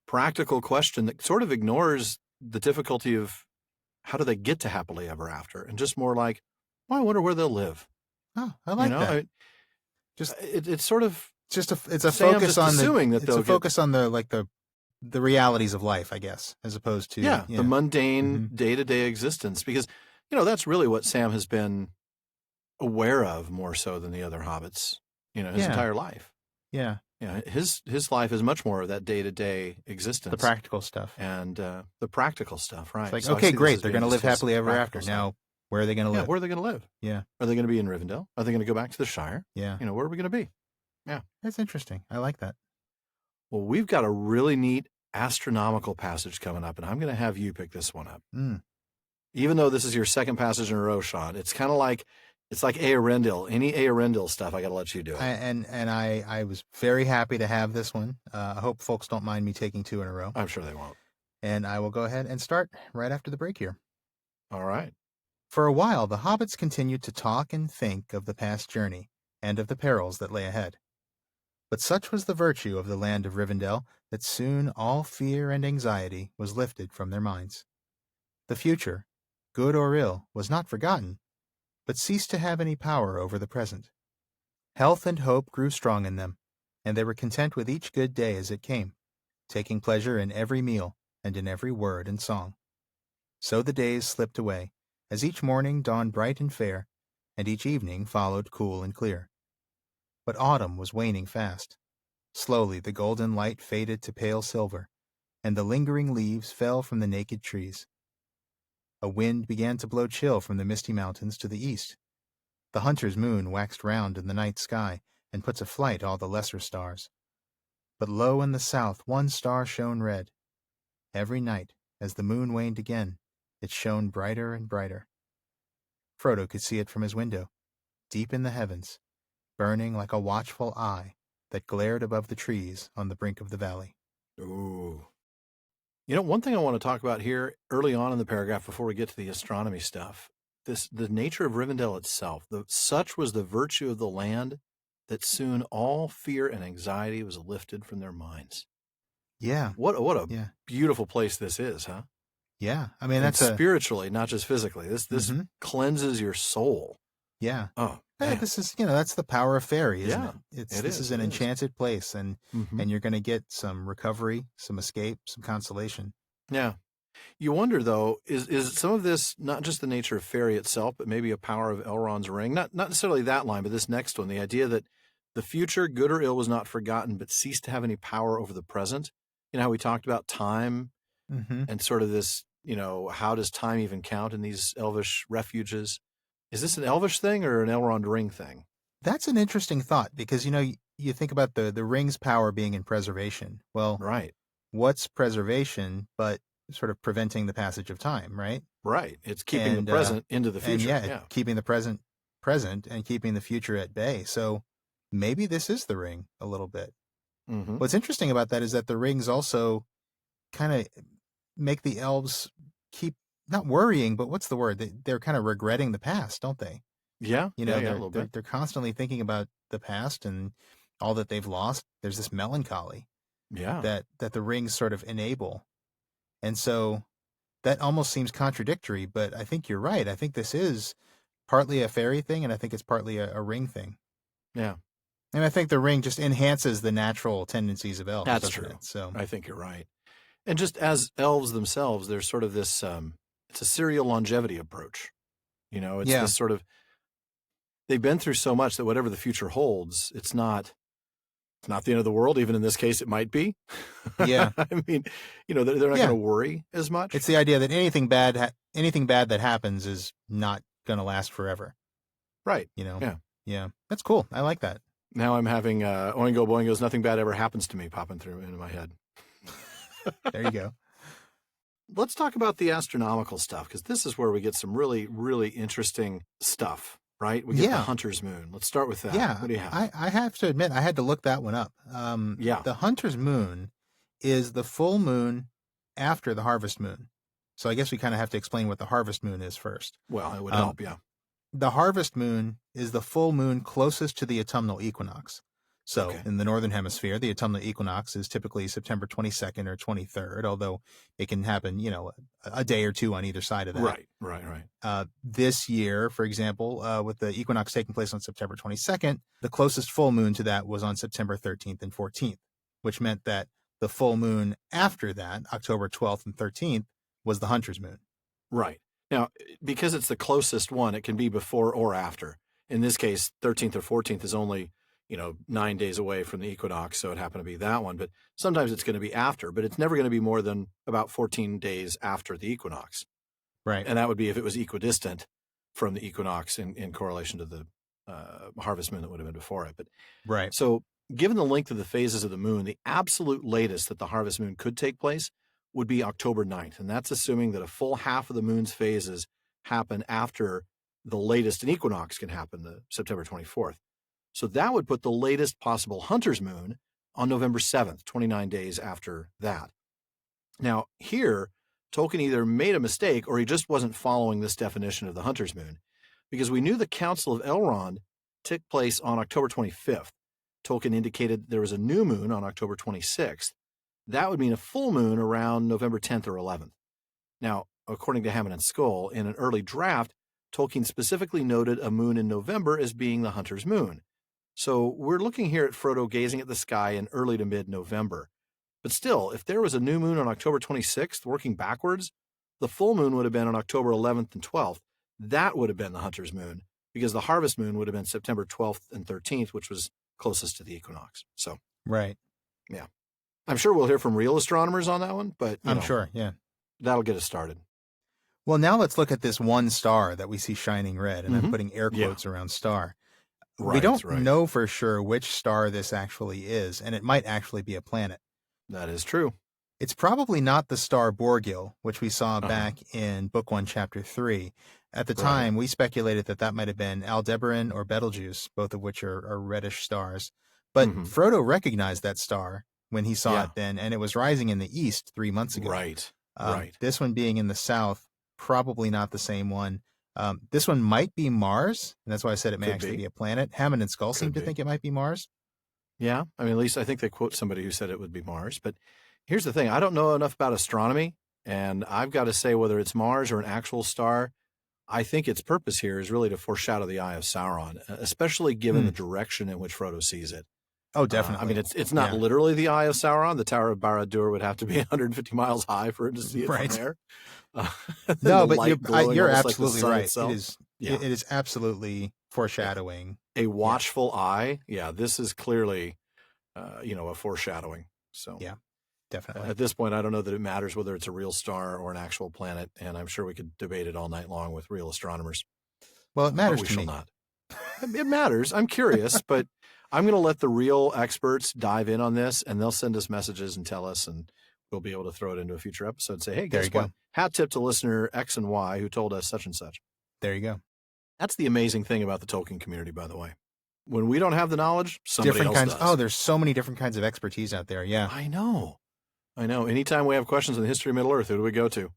practical question that sort of ignores the difficulty of how do they get to happily ever after, and just more like, well, I wonder where they'll live. Oh, I like that. It's sort of it's a Sam focus on the focus on the realities of life, I guess, as opposed to the mundane day-to-day existence, because that's really what Sam has been aware of more so than the other hobbits, his entire life. Yeah. Yeah, his life is much more of that day-to-day existence. The practical stuff. And the practical stuff, right. It's like, so okay, great, they're going to live happily ever after. Stuff. Now, where are they going to live? Yeah, where are they going to live? Yeah. Are they going to be in Rivendell? Are they going to go back to the Shire? Yeah. Where are we going to be? Yeah. That's interesting. I like that. Well, we've got a really neat astronomical passage coming up, and I'm going to have you pick this one up. Even though this is your second passage in a row, Sean, it's kind of like, it's like Eärendil. Any Eärendil stuff, I got to let you do it. I was very happy to have this one. I hope folks don't mind me taking 2 in a row. I'm sure they won't. And I will go ahead and start right after the break here. All right. For a while, the hobbits continued to talk and think of the past journey and of the perils that lay ahead. But such was the virtue of the land of Rivendell that soon all fear and anxiety was lifted from their minds. The future, good or ill, was not forgotten, but ceased to have any power over the present. Health and hope grew strong in them, and they were content with each good day as it came, taking pleasure in every meal and in every word and song. So the days slipped away, as each morning dawned bright and fair, and each evening followed cool and clear. But autumn was waning fast. Slowly the golden light faded to pale silver, and the lingering leaves fell from the naked trees. A wind began to blow chill from the misty mountains to the east. The hunter's moon waxed round in the night sky, and put to flight all the lesser stars. But low in the south one star shone red. Every night, as the moon waned again, it shone brighter and brighter. Frodo could see it from his window, deep in the heavens, burning like a watchful eye that glared above the trees on the brink of the valley. Ooh. You know, one thing I want to talk about here early on in the paragraph before we get to the astronomy stuff, the nature of Rivendell itself. Such was the virtue of the land that soon all fear and anxiety was lifted from their minds. Yeah. What a beautiful place this is, huh? Yeah. I mean, that's spiritually, not just physically. This cleanses your soul. Yeah. Oh, hey, this is, that's the power of fairy, isn't it? This is an enchanted place, and you're going to get some recovery, some escape, some consolation. Yeah. You wonder, though, is some of this not just the nature of fairy itself, but maybe a power of Elrond's ring? Not necessarily that line, but this next one, the idea that the future, good or ill, was not forgotten, but ceased to have any power over the present. You know how we talked about time and sort of this, how does time even count in these elvish refuges? Is this an elvish thing or an Elrond ring thing? That's an interesting thought because, you think about the ring's power being in preservation. Well, right. What's preservation but sort of preventing the passage of time, right? Right. It's keeping the present into the future. And keeping the present and keeping the future at bay. So maybe this is the ring a little bit. Mm-hmm. What's interesting about that is that the rings also kind of make the elves keep not worrying, but what's the word? They're kind of regretting the past, don't they? Yeah. They're constantly thinking about the past and all that they've lost. There's this melancholy that the rings sort of enable. And so that almost seems contradictory, but I think you're right. I think this is partly a fairy thing, and I think it's partly a ring thing. Yeah. And I think the ring just enhances the natural tendencies of elves. That's true. So I think you're right. And just as elves themselves, there's sort of this, it's a serial longevity approach. It's this sort of, they've been through so much that whatever the future holds, it's not the end of the world. Even in this case, it might be. Yeah. I mean, they're not going to worry as much. It's the idea that anything bad that happens is not going to last forever. Right. Yeah. That's cool. I like that. Now I'm having Oingo Boingo's Nothing Bad Ever Happens to Me popping through into my head. There you go. Let's talk about the astronomical stuff, because this is where we get some really, really interesting stuff, right? We get the Hunter's Moon. Let's start with that. Yeah. What do you have? I have to admit, I had to look that one up. The Hunter's Moon is the full moon after the harvest moon. So I guess we kind of have to explain what the harvest moon is first. Well, it would help, yeah. The harvest moon is the full moon closest to the autumnal equinox. So in the northern hemisphere, the autumnal equinox is typically September 22nd or 23rd, although it can happen, a day or two on either side of that. Right. This year, for example, with the equinox taking place on September 22nd, the closest full moon to that was on September 13th and 14th, which meant that the full moon after that, October 12th and 13th, was the Hunter's Moon. Right. Now, because it's the closest one, it can be before or after. In this case, 13th or 14th is only 9 days away from the equinox, so it happened to be that one. But sometimes it's going to be after, but it's never going to be more than about 14 days after the equinox. Right. And that would be if it was equidistant from the equinox in correlation to the harvest moon that would have been before it. But right. So given the length of the phases of the moon, the absolute latest that the harvest moon could take place would be October 9th, and that's assuming that a full half of the moon's phases happen after the latest an equinox can happen, September 24th. So that would put the latest possible hunter's moon on November 7th, 29 days after that. Now, here, Tolkien either made a mistake or he just wasn't following this definition of the hunter's moon, because we knew the Council of Elrond took place on October 25th. Tolkien indicated there was a new moon on October 26th. That would mean a full moon around November 10th or 11th. Now, according to Hammond and Skull, in an early draft, Tolkien specifically noted a moon in November as being the hunter's moon. So we're looking here at Frodo gazing at the sky in early to mid-November. But still, if there was a new moon on October 26th, working backwards, the full moon would have been on October 11th and 12th. That would have been the hunter's moon, because the harvest moon would have been September 12th and 13th, which was closest to the equinox. So, right. Yeah. I'm sure we'll hear from real astronomers on that one, but I'm sure, yeah. That'll get us started. Well, now let's look at this one star that we see shining red, and I'm putting air quotes around star. Right, we don't know for sure which star this actually is, and it might actually be a planet. That is true. It's probably not the star Borgil, which we saw back in Book 1, Chapter 3. At the time, we speculated that might have been Aldebaran or Betelgeuse, both of which are reddish stars. But Frodo recognized that star when he saw it then, and it was rising in the east 3 months ago. Right. This one being in the south, probably not the same one. This one might be Mars, and that's why I said it may actually be a planet. Hammond and Skull seem to think it might be Mars. Yeah, I mean, at least I think they quote somebody who said it would be Mars. But here's the thing. I don't know enough about astronomy, and I've got to say whether it's Mars or an actual star, I think its purpose here is really to foreshadow the Eye of Sauron, especially given the direction in which Frodo sees it. Oh, definitely. I mean, it's not literally the Eye of Sauron. The Tower of Barad-dûr would have to be 150 miles high for him to see it from there. No, but you're absolutely right. Itself. It is absolutely foreshadowing. A watchful eye. Yeah, this is clearly, a foreshadowing. So yeah, definitely. At this point, I don't know that it matters whether it's a real star or an actual planet, and I'm sure we could debate it all night long with real astronomers. Well, it matters but we to shall me. Not. It matters. I'm curious, but I'm going to let the real experts dive in on this, and they'll send us messages and tell us, and we'll be able to throw it into a future episode and say, hey, guess what? Hat tip to listener X and Y who told us such and such. There you go. That's the amazing thing about the Tolkien community, by the way. When we don't have the knowledge, somebody else does. Oh, there's so many different kinds of expertise out there. Yeah. I know. Anytime we have questions on the history of Middle-earth, who do we go to?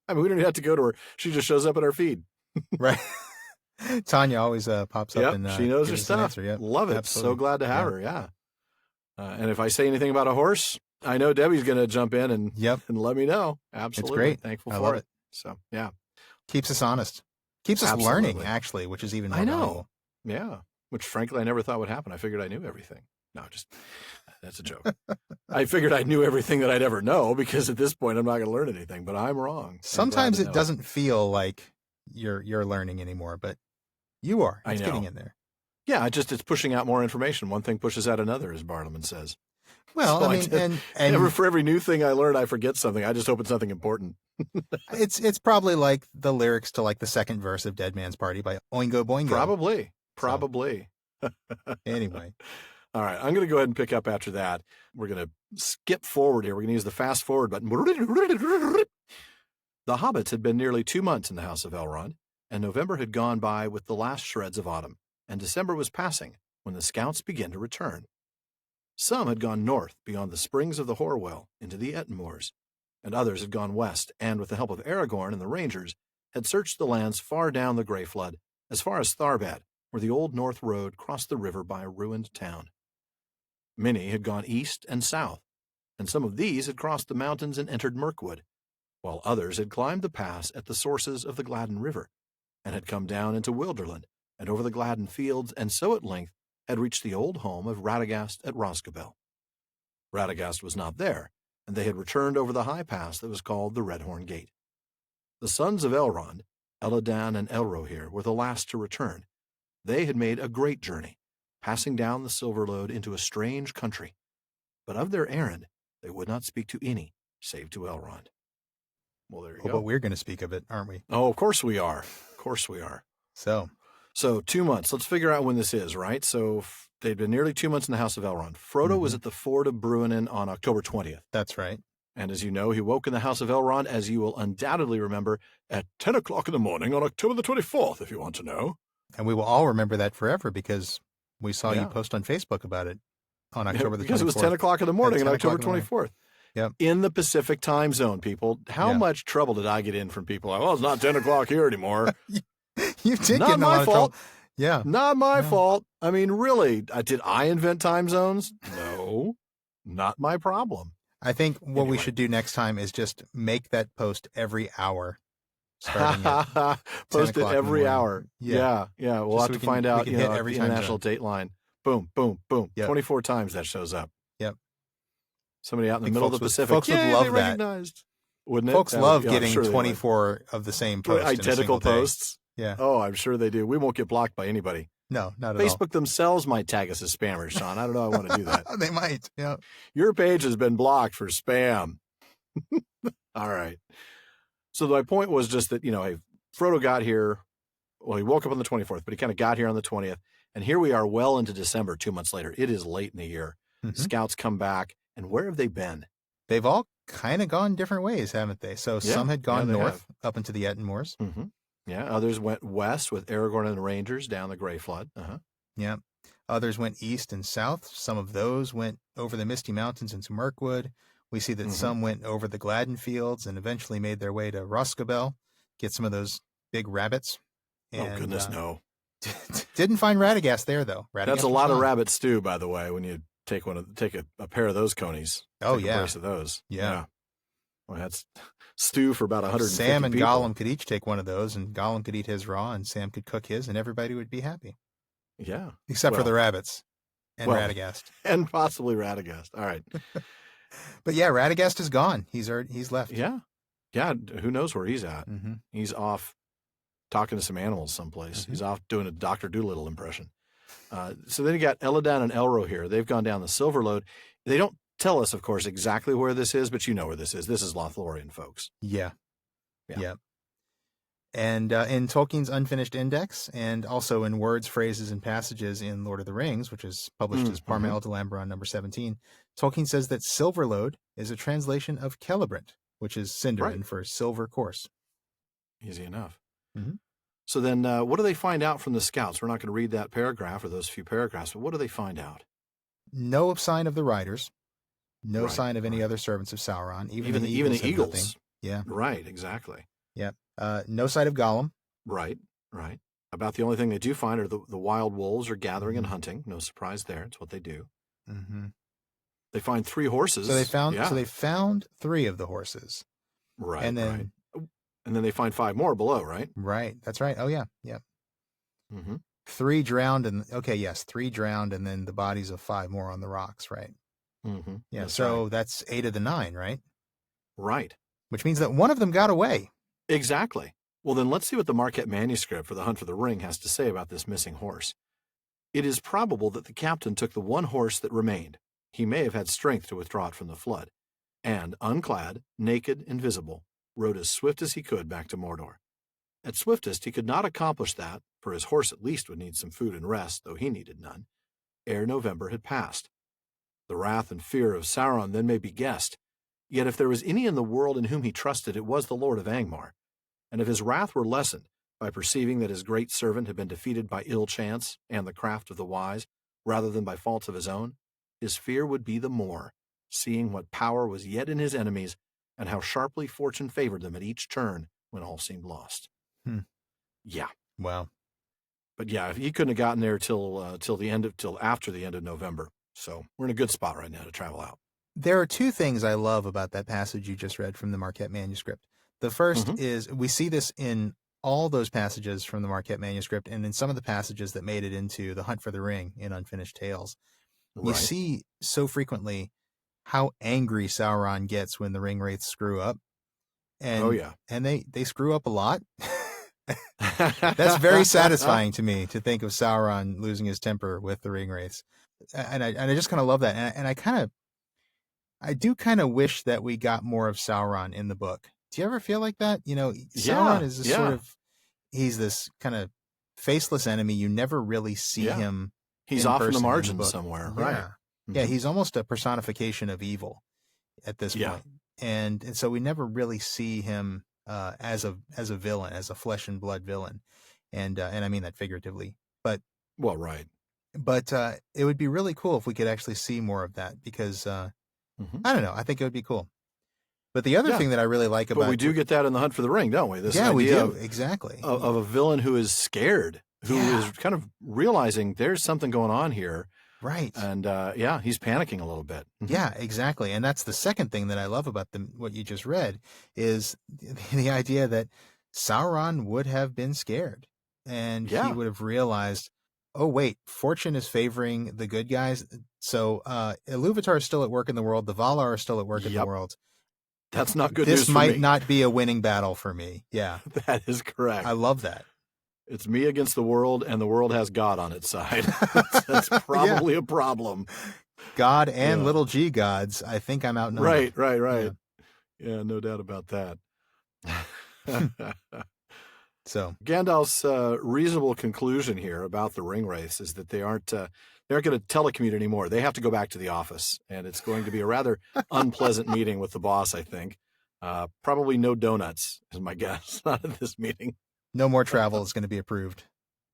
I mean, we don't even have to go to her. She just shows up at our feed. Right. Tanya always pops up and she knows her stuff. Yep. Love it. Absolutely. So glad to have her. Yeah. And if I say anything about a horse, I know Debbie's going to jump in and let me know. Absolutely. It's great. Thankful I for love it. So, yeah. Keeps us honest. Keeps us learning, actually, which is even more valuable. Yeah. Which, frankly, I never thought would happen. I figured I knew everything. No, that's a joke. I figured I knew everything that I'd ever know because at this point I'm not going to learn anything, but I'm wrong. Sometimes it doesn't feel like you're learning anymore, but you are. It's getting in there. Yeah, it's pushing out more information. One thing pushes out another, as Bartleman says. Well, so I mean, and for every new thing I learn, I forget something. I just hope it's something important. It's probably like the lyrics to like the second verse of Dead Man's Party by Oingo Boingo. Probably. Anyway. All right, I'm going to go ahead and pick up after that. We're going to skip forward here. We're going to use the fast forward button. The hobbits had been nearly 2 months in the House of Elrond, and November had gone by with the last shreds of autumn, and December was passing when the scouts began to return. Some had gone north beyond the springs of the Horwell into the Etten Moors, and others had gone west and, with the help of Aragorn and the Rangers, had searched the lands far down the Grey Flood, as far as Tharbad, where the old North Road crossed the river by a ruined town. Many had gone east and south, and some of these had crossed the mountains and entered Mirkwood, while others had climbed the pass at the sources of the Gladden River, and had come down into Wilderland and over the Gladden fields, and so at length had reached the old home of Radagast at Roscabel. Radagast was not there, and they had returned over the high pass that was called the Redhorn Gate. The sons of Elrond, Elladan and Elrohir, were the last to return. They had made a great journey, passing down the Silverlode into a strange country. But of their errand, they would not speak to any, save to Elrond. Well, there you go. But we're going to speak of it, aren't we? Oh, of course we are. Of course we are. So 2 months. Let's figure out when this is, right? So they'd been nearly 2 months in the House of Elrond. Frodo was at the ford of Bruinen on October 20th. That's right. And as you know, he woke in the House of Elrond, as you will undoubtedly remember, at 10 o'clock in the morning on October the 24th, if you want to know. And we will all remember that forever because we saw you Yeah. post on Facebook about it on October the 24th. Because it was 10 o'clock in the morning on 10 October o'clock in the 24th. Yep. In the Pacific time zone, people. How Yeah. much trouble did I get in from people? Like, well, it's not 10 o'clock here anymore. You did Not get in a my lot of fault. trouble. Yeah. Not my Yeah. fault. I mean, really, did I invent time zones? No, not my problem. I think what we Anyway. should do next time is just make that post every hour. Starting at Post 10 it o'clock in the every morning. hour. Yeah. Yeah. We'll Just have so to we find can out, hit the every time international zone. date line. Boom, boom, boom. Yep. 24 times that shows up. Yep. Somebody out in the think middle of the folks would- Pacific. folks would Yay, love they that. recognized. Wouldn't it? Folks That love would- yeah, I'm getting sure they would. 24 of the same post in a Identical single day. posts. Yeah. Oh, I'm sure they do. We won't get blocked by anybody. No, not at all. Facebook themselves might tag us as spammers, Sean. I don't know. I want to do that. They might. Yeah. Your page has been blocked for spam. All right. So my point was just that, hey, Frodo got here. Well, he woke up on the 24th, but he kind of got here on the 20th. And here we are well into December, 2 months later. It is late in the year. Mhm. Scouts come back. And where have they been? They've all kind of gone different ways, haven't they? So Yeah. some had gone Yeah, they north up into the Ettenmoors. Mm-hmm. Yeah. Others went west with Aragorn and the Rangers down the Grey Flood. Uh-huh. Yeah. Others went east and south. Some of those went over the Misty Mountains into Mirkwood. We see that Mhm. some went over the Gladden Fields and eventually made their way to Roscabel, get some of those big rabbits. Oh, goodness, no. Didn't find Radagast there, though. Radagast That's a was lot of gone. rabbit stew, by the way, when you take a pair of those conies. Oh, Take a yeah. brace of those. Yeah. Well, that's stew for about 150 Sam and people. Gollum could each take one of those, and Gollum could eat his raw, and Sam could cook his, and everybody would be happy. Yeah. Except for Well- the rabbits and well- Radagast. And possibly Radagast. All right. But yeah, Radagast is gone. He's left. Yeah. Yeah. Who knows where he's at? Mm-hmm. He's off talking to some animals someplace. Mhm. He's off doing a Dr. Doolittle impression. So then you got Elladan and Elro here. They've gone down the Silver Lode. They don't tell us, of course, exactly where this is, but you know where this is. This is Lothlorien, folks. Yeah. Yeah. Yeah. And in Tolkien's Unfinished Index, and also in Words, Phrases, and Passages in Lord of the Rings, which is published as Parmael de Lambron number 17, Tolkien says that Silverlode is a translation of Celebrant, which is Sindarin Right. for silver course. Easy enough. Mhm. So then what do they find out from the scouts? We're not going to read that paragraph or those few paragraphs, but what do they find out? No sign of the riders, no Right, sign of any right. other servants of Sauron. Even the even the have eagles. nothing. Yeah. Right, exactly. No sight of Gollum. Right, right. About the only thing they do find are the wild wolves are gathering and hunting. No surprise there. It's what they do. Mm-hmm. They find 3 horses. So they found. Yeah, So they found 3 of the horses, right, and then right. And then they find 5 more below, right? right. That's right. Oh yeah, yeah. Mm-hmm. 3 drowned, and 3 drowned, and then the bodies of 5 more on the rocks. Right. Mm-hmm. Yeah. That's so right. that's 8 of the 9, right? Right. Which means that one of them got away. Exactly. Well, then let's see what the Marquette manuscript for The Hunt for the Ring has to say about this missing horse. It is probable that the captain took the one horse that remained. He may have had strength to withdraw it from the flood, and, unclad, naked, invisible, rode as swift as he could back to Mordor. At swiftest, he could not accomplish that, for his horse at least would need some food and rest, though he needed none, ere November had passed. The wrath and fear of Sauron then may be guessed, yet if there was any in the world in whom he trusted, it was the Lord of Angmar. And if his wrath were lessened by perceiving that his great servant had been defeated by ill chance and the craft of the wise, rather than by faults of his own, his fear would be the more, seeing what power was yet in his enemies, and how sharply fortune favored them at each turn when all seemed lost. Yeah. Wow. But yeah, he couldn't have gotten there till after the end of November. So we're in a good spot right now to travel out. There are 2 things I love about that passage you just read from the Marquette manuscript. The first is we see this in all those passages from the Marquette manuscript and in some of the passages that made it into The Hunt for the Ring in Unfinished Tales. You Right. see so frequently how angry Sauron gets when the ring wraiths screw up. And, Oh, yeah. And they screw up a lot. That's very satisfying to me to think of Sauron losing his temper with the ring wraiths. And I just kind of love that. And I do kind of wish that we got more of Sauron in the book. Do you ever feel like that? You know, Sauron is this sort of, he's this kind of faceless enemy. You never really see him. He's in off in person the in the margins book. somewhere, Yeah. right? Yeah, he's almost a personification of evil at this Yeah. point. and so we never really see him as a villain, as a flesh and blood villain, and I mean that figuratively. But right. But it would be really cool if we could actually see more of that, because I don't know, I think it would be cool. But the other thing that I really like about... But we do get that in The Hunt for the Ring, don't we? This yeah, we idea do, exactly. Of a villain who is scared, who is kind of realizing there's something going on here. Right. And he's panicking a little bit. Yeah, exactly. And that's the second thing that I love about what you just read, is the idea that Sauron would have been scared. And he would have realized, oh, wait, fortune is favoring the good guys. So Iluvatar is still at work in the world. The Valar are still at work in the world. That's not good news This for might me. not be a winning battle for me. Yeah. That is correct. I love that. It's me against the world, and the world has God on its side. That's probably a problem. God and little g gods. I think I'm outnumbered. Right. Yeah, no doubt about that. So Gandalf's reasonable conclusion here about the ring wraiths is that they aren't going to telecommute anymore. They have to go back to the office, and it's going to be a rather unpleasant meeting with the boss, I think. Probably no donuts is my guess at this meeting. No more travel is going to be approved.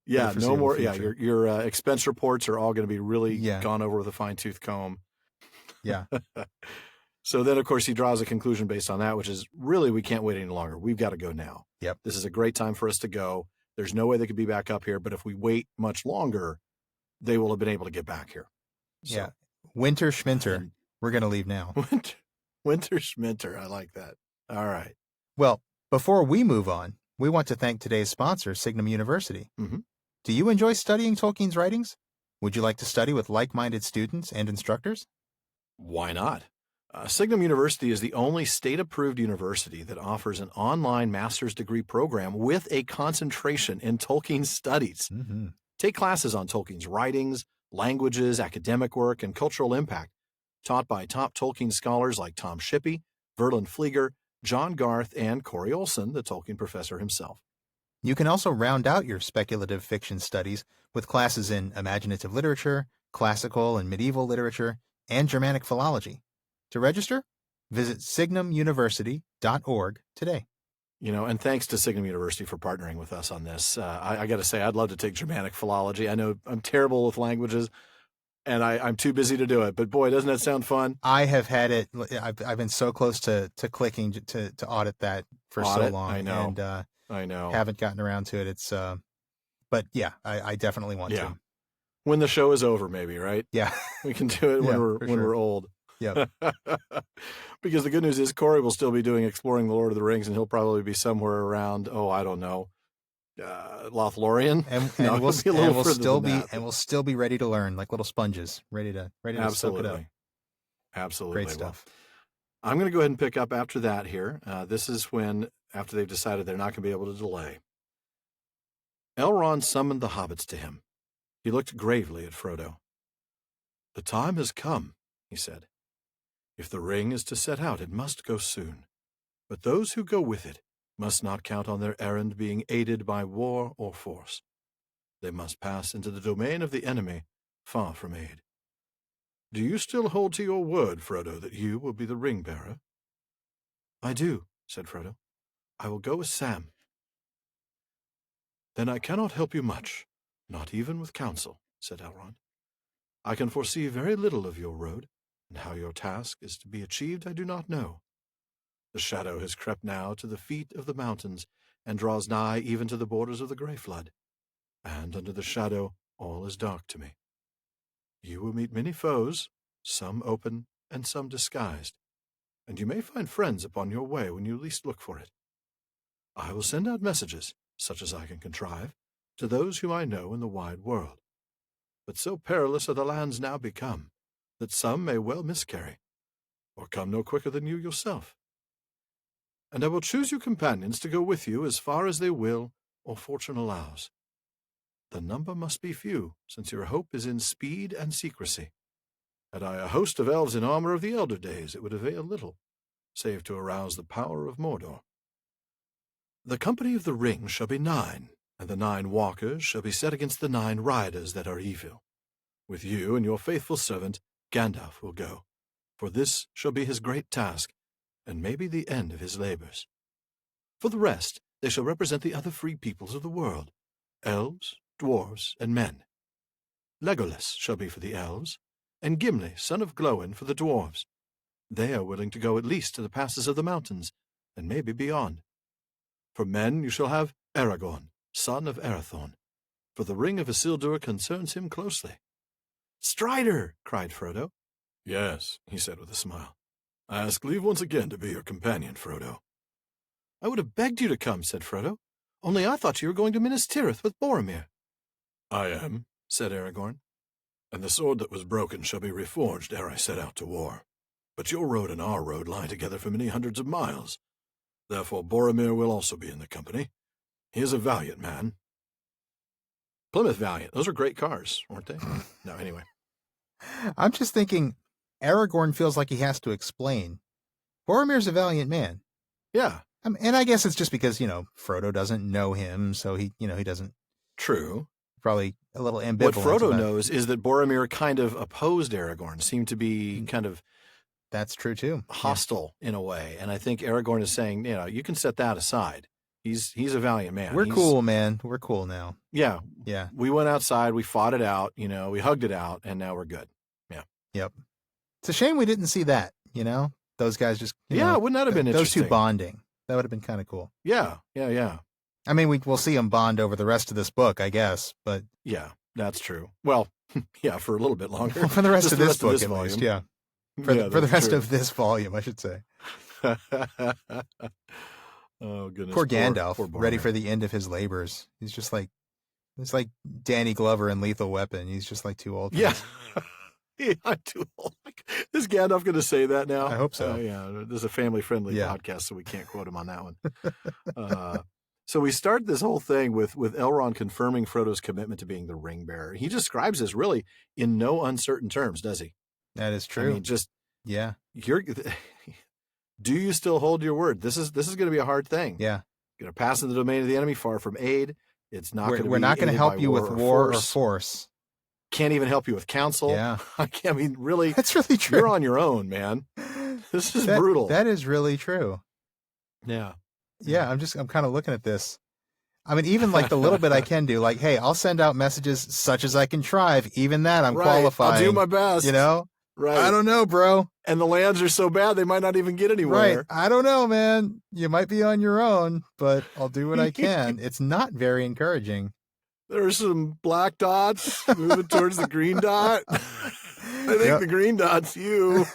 Yeah, no more. Future. Yeah, your expense reports are all going to be really gone over with a fine-tooth comb. Yeah. So then, of course, he draws a conclusion based on that, which is really, we can't wait any longer. We've got to go now. Yep. This is a great time for us to go. There's no way they could be back up here, but if we wait much longer, they will have been able to get back here. So, yeah. Winter Schminter. We're going to leave now. Winter Schminter. I like that. All right. Well, before we move on, we want to thank today's sponsor, Signum University. Mm-hmm. Do you enjoy studying Tolkien's writings? Would you like to study with like-minded students and instructors? Why not? Signum University is the only state-approved university that offers an online master's degree program with a concentration in Tolkien studies. Mm-hmm. Take classes on Tolkien's writings, languages, academic work, and cultural impact, taught by top Tolkien scholars like Tom Shippey, Verlin Flieger, John Garth, and Corey Olson, the Tolkien professor himself. You can also round out your speculative fiction studies with classes in imaginative literature, classical and medieval literature, and Germanic philology. To register, visit signumuniversity.org today. And thanks to Signum University for partnering with us on this. I got to say, I'd love to take Germanic philology. I know I'm terrible with languages, and I'm too busy to do it. But boy, doesn't that sound fun? I have had it. I've been so close to clicking to audit that for so long. I know. And I know. Haven't gotten around to it. It's but yeah, I definitely want to. When the show is over, maybe, right? Yeah. We can do it when we're old. Yeah. Because the good news is Corey will still be doing Exploring the Lord of the Rings, and he'll probably be somewhere around, I don't know, Lothlorien. And we'll still be ready to learn, like little sponges, ready to soak it up. Absolutely. Great stuff. Well, I'm going to go ahead and pick up after that here. This is when, after they've decided they're not going to be able to delay, Elrond summoned the hobbits to him. He looked gravely at Frodo. "The time has come," he said. "If the ring is to set out, it must go soon. But those who go with it must not count on their errand being aided by war or force. They must pass into the domain of the enemy, far from aid. Do you still hold to your word, Frodo, that you will be the ring-bearer?" "I do," said Frodo. "I will go with Sam." "Then I cannot help you much, not even with counsel," said Elrond. "I can foresee very little of your road, and how your task is to be achieved I do not know. The shadow has crept now to the feet of the mountains, and draws nigh even to the borders of the Grey Flood, and under the shadow all is dark to me. You will meet many foes, some open and some disguised, and you may find friends upon your way when you least look for it. I will send out messages, such as I can contrive, to those whom I know in the wide world. But so perilous are the lands now become, that some may well miscarry, or come no quicker than you yourself. And I will choose you companions to go with you as far as they will or fortune allows. The number must be few, since your hope is in speed and secrecy. Had I a host of elves in armor of the elder days, it would avail little, save to arouse the power of Mordor. The company of the ring shall be 9, and the 9 walkers shall be set against the 9 riders that are evil. With you and your faithful servant, Gandalf will go, for this shall be his great task, and maybe the end of his labors. For the rest, they shall represent the other free peoples of the world, elves, dwarves, and men. Legolas shall be for the elves, and Gimli, son of Glóin, for the dwarves. They are willing to go at least to the passes of the mountains, and maybe beyond. For men you shall have Aragorn, son of Arathorn, for the ring of Isildur concerns him closely. Strider! Cried Frodo. Yes, he said with a smile. I ask leave once again to be your companion, Frodo. I would have begged you to come, said Frodo, only I thought you were going to Minas Tirith with Boromir. I am, said Aragorn, and the sword that was broken shall be reforged ere I set out to war. But your road and our road lie together for many hundreds of miles. Therefore Boromir will also be in the company. He is a valiant man. Plymouth Valiant. Those are great cars, weren't they? No, anyway. I'm just thinking Aragorn feels like he has to explain. Boromir's a valiant man. Yeah. And I guess it's just because, Frodo doesn't know him, so he doesn't. True. Probably a little ambivalent. What Frodo knows is that Boromir kind of opposed Aragorn, seemed to be kind of that's true too. Hostile in a way. And I think Aragorn is saying, you can set that aside. He's a valiant man. We're cool, man. We're cool now. Yeah. Yeah. We went outside, we fought it out, we hugged it out, and now we're good. Yeah. Yep. It's a shame we didn't see that, Those guys just wouldn't that have been interesting? Those two bonding. That would have been kind of cool. Yeah. I mean, we'll see them bond over the rest of this book, I guess, but yeah, that's true. Well, yeah, for a little bit longer. Well, for the rest of this book, at least, yeah. For the rest of this volume, I should say. Oh goodness! Poor Gandalf, poor ready for the end of his labors. He's just like, it's like Danny Glover in Lethal Weapon. He's just like too old. Yeah. Yeah, I'm too old. Is Gandalf going to say that now? I hope so. Yeah, this is a family-friendly podcast, so we can't quote him on that one. So we start this whole thing with Elrond confirming Frodo's commitment to being the ring bearer. He describes this really in no uncertain terms, does he? That is true. I mean, just yeah. Do you still hold your word? This is going to be a hard thing. Yeah. Going to pass into the domain of the enemy, far from aid. It's not going to. We're not going to help you with war or force. Can't even help you with counsel. Yeah. I mean, really, that's really true. You're on your own, man. This is brutal. That is really true. Yeah. Yeah. I'm kind of looking at this. I mean, even like the little bit I can do, like, hey, I'll send out messages such as I contrive. Even that I'm qualifying. I'll do my best. Right. I don't know, bro. And the lands are so bad, they might not even get anywhere. Right. I don't know, man. You might be on your own, but I'll do what I can. It's not very encouraging. There's some black dots moving towards the green dot. I think the green dot's you.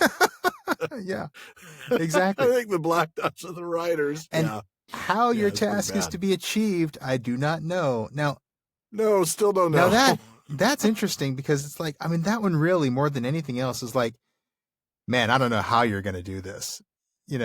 Yeah, exactly. I think the black dots are the riders. And how your task is to be achieved, I do not know. Now, no, still don't know. Now that's interesting because it's like, I mean, that one really, more than anything else, is like, man, I don't know how you're going to do this. This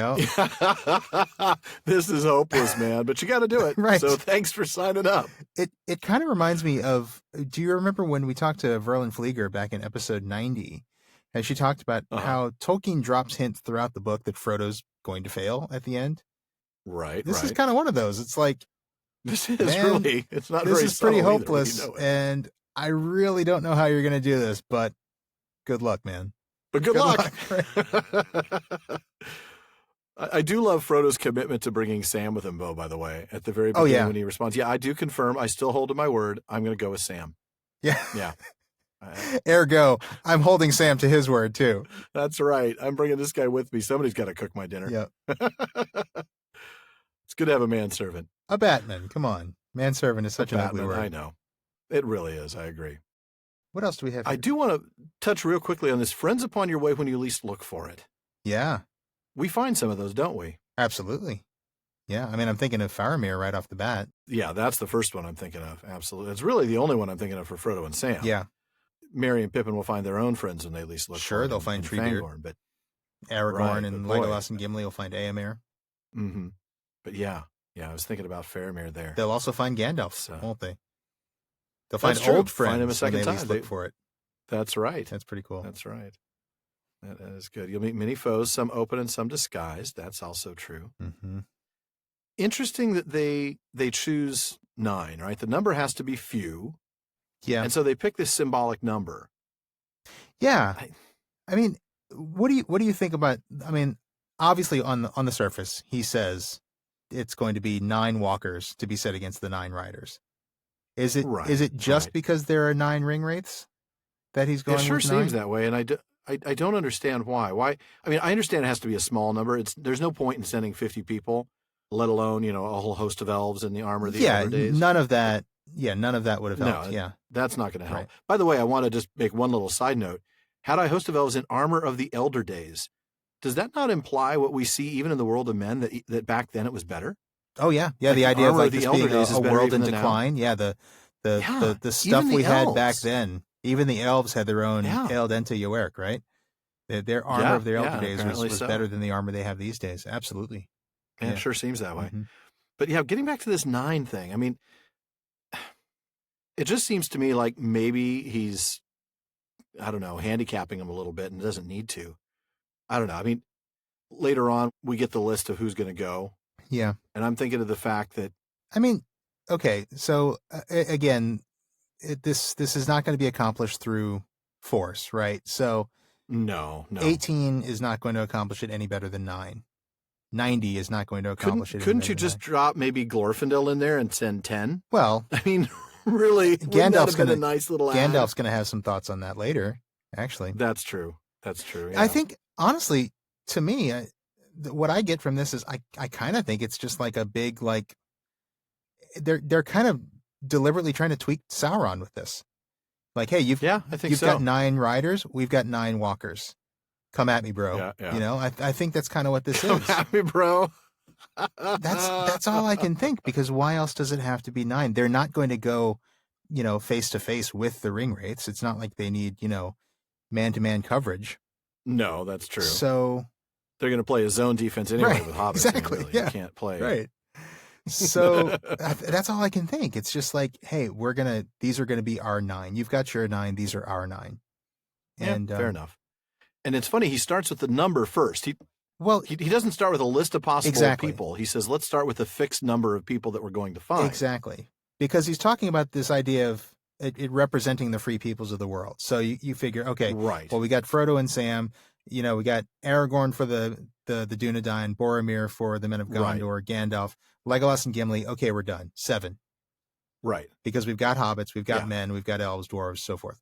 is hopeless, man, but you got to do it. Right. So thanks for signing up. It kind of reminds me of, do you remember when we talked to Verlin Flieger back in episode 90? And she talked about how Tolkien drops hints throughout the book that Frodo's going to fail at the end. Right. This is kind of one of those. It's like, this is really, it's not very subtle. This is pretty hopeless. Either, and I really don't know how you're going to do this, but good luck, man. But good luck. I do love Frodo's commitment to bringing Sam with him, Bo, by the way, at the very beginning when he responds, I do confirm. I still hold to my word. I'm going to go with Sam. Yeah. Yeah. Ergo, I'm holding Sam to his word, too. That's right. I'm bringing this guy with me. Somebody's got to cook my dinner. Yeah. It's good to have a manservant. A Batman. Come on. Manservant is such an ugly word. I know. It really is. I agree. What else do we have here? I do want to touch real quickly on this. Friends upon your way when you least look for it. Yeah. We find some of those, don't we? Absolutely. Yeah. I mean, I'm thinking of Faramir right off the bat. Yeah, that's the first one I'm thinking of. Absolutely. It's really the only one I'm thinking of for Frodo and Sam. Yeah. Merry and Pippin will find their own friends when they least look for it. Sure, they'll find Treebeard. But Aragorn and Legolas and Gimli will find Éomer. Mm-hmm. But yeah, I was thinking about Faramir there. They'll also find Gandalf, won't they? They'll find old friends find him a second when they time. least look for it. That's right. That's pretty cool. That's right. That is good. You'll meet many foes, some open and some disguised. That's also true. Mm-hmm. Interesting that they choose 9, right? The number has to be few. Yeah. And so they pick this symbolic number. Yeah. I mean, what do you think about, I mean, obviously on the surface, he says it's going to be 9 walkers to be set against the 9 riders. Is it just because there are 9 ring wraiths that he's going with 9? It sure seems that way, and I don't understand why. Why? I mean, I understand it has to be a small number. There's no point in sending 50 people, let alone, a whole host of elves in the armor of the Elder Days. None of that would have helped. No, that's not going to help. Right. By the way, I want to just make one little side note. Had I host of elves in armor of the Elder Days, does that not imply what we see even in the world of men, that back then it was better? Oh yeah. Like the idea of like this being a world in decline. Yeah, the stuff we had back then. Even the elves had their own El Dente Yoerk, right? Their armor of their Elder Days was better than the armor they have these days. Absolutely. Yeah, it sure seems that way. Mm-hmm. But getting back to this 9 thing, I mean, it just seems to me like maybe he's, I don't know, handicapping him a little bit and doesn't need to. I don't know. I mean, later on, we get the list of who's going to go. Yeah. And I'm thinking of the fact that... I mean, okay, so again, this is not going to be accomplished through force, right? So no. 18 is not going to accomplish it any better than 9. 90 is not going to accomplish it. Couldn't you just drop maybe Glorfindel in there and send 10? Well, I mean, really, Gandalf's going to a nice little Gandalf's going to have some thoughts on that later. Actually, that's true. Yeah. I think honestly, to me, what I get from this is I kind of think it's just like a big like they're kind of deliberately trying to tweak Sauron with this. Like, hey, you've got 9 riders, we've got 9 walkers. Come at me, bro. Yeah. I think that's kind of what this is. Come at me, bro. That's all I can think, because why else does it have to be 9? They're not going to go, face to face with the ring wraiths. It's not like they need, man-to-man coverage. No, that's true. So they're going to play a zone defense anyway with hobbits. Exactly. Really. You can't play. Right. So that's all I can think. It's just like, hey, these are going to be our 9. You've got your 9. These are our 9. And fair enough. And it's funny, he starts with the number first. He doesn't start with a list of possible people. He says, let's start with a fixed number of people that we're going to find. Exactly. Because he's talking about this idea of it representing the free peoples of the world. So you figure, okay, right. Well, we got Frodo and Sam, we got Aragorn for the Dunedain, Boromir for the Men of Gondor, right. Gandalf, Legolas and Gimli. Okay, we're done. 7. Right. Because we've got hobbits, we've got men, we've got elves, dwarves, so forth.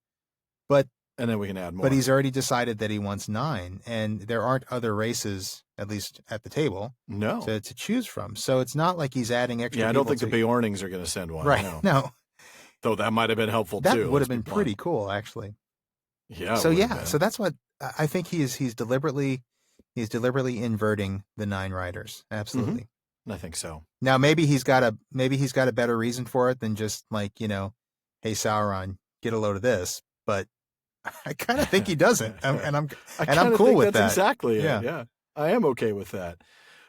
And then we can add more. But he's already decided that he wants 9, and there aren't other races, at least at the table, to choose from. So it's not like he's adding extra. Yeah, I don't think the Beornings are going to send one. Right. No. Though that might have been helpful too. That would have been pretty cool, actually. Yeah. So so that's what I think he's deliberately inverting the 9 riders. Absolutely. Mm-hmm. I think so. Now maybe he's got a better reason for it than just like, hey Sauron, get a load of this. But I kind of think he doesn't, and I'm cool with that. Exactly. Yeah. I am okay with that.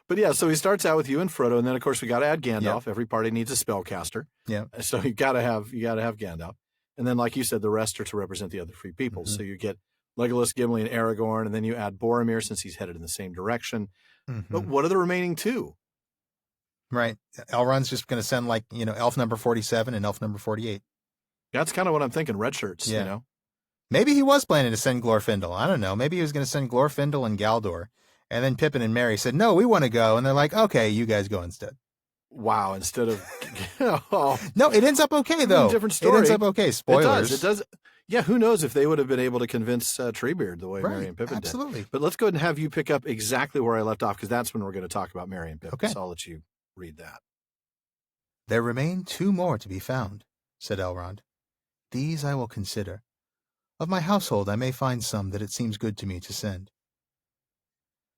But so he starts out with you and Frodo, and then of course we got to add Gandalf. Every party needs a spellcaster. Yeah. So you got to have Gandalf, and then like you said, the rest are to represent the other free peoples. Mm-hmm. So you get Legolas, Gimli, and Aragorn, and then you add Boromir since he's headed in the same direction. Mm-hmm. But what are the remaining 2? Right. Elrond's just going to send elf number 47 and elf number 48. That's kind of what I'm thinking. Red shirts. Maybe he was planning to send Glorfindel. I don't know. Maybe he was going to send Glorfindel and Galdor. And then Pippin and Merry said, no, we want to go. And they're like, okay, you guys go instead. Wow. Instead of... No, it ends up okay, though. Different story. It ends up okay. Spoilers. It does. Yeah, who knows if they would have been able to convince Treebeard the way Merry and Pippin did. But let's go ahead and have you pick up exactly where I left off, because that's when we're going to talk about Merry and Pippin. Okay. So I'll let you read that. There remain 2 more to be found, said Elrond. These I will consider. Of my household I may find some that it seems good to me to send.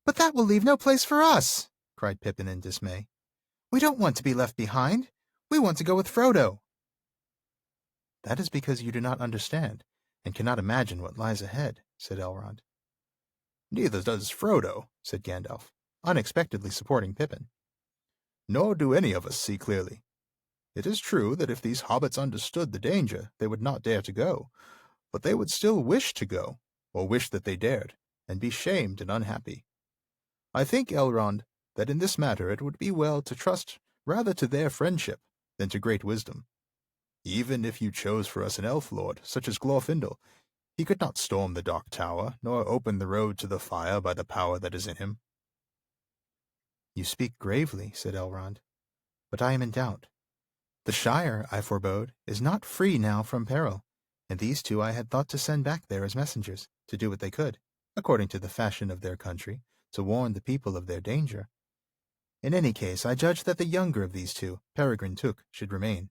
But that will leave no place for us, cried Pippin in dismay. We don't want to be left behind. We want to go with Frodo. That is because you do not understand, and cannot imagine what lies ahead, said Elrond. Neither does Frodo, said Gandalf, unexpectedly supporting Pippin. Nor do any of us see clearly. It is true that if these hobbits understood the danger, they would not dare to go, but they would still wish to go, or wish that they dared, and be shamed and unhappy. I think, Elrond, that in this matter it would be well to trust rather to their friendship than to great wisdom. Even if you chose for us an elf lord, such as Glorfindel, he could not storm the Dark Tower, nor open the road to the fire by the power that is in him. You speak gravely, said Elrond, but I am in doubt. The Shire, I forebode, is not free now from peril, and these two I had thought to send back there as messengers, to do what they could, according to the fashion of their country, to warn the people of their danger. In any case, I judge that the younger of these two, Peregrine Took, should remain.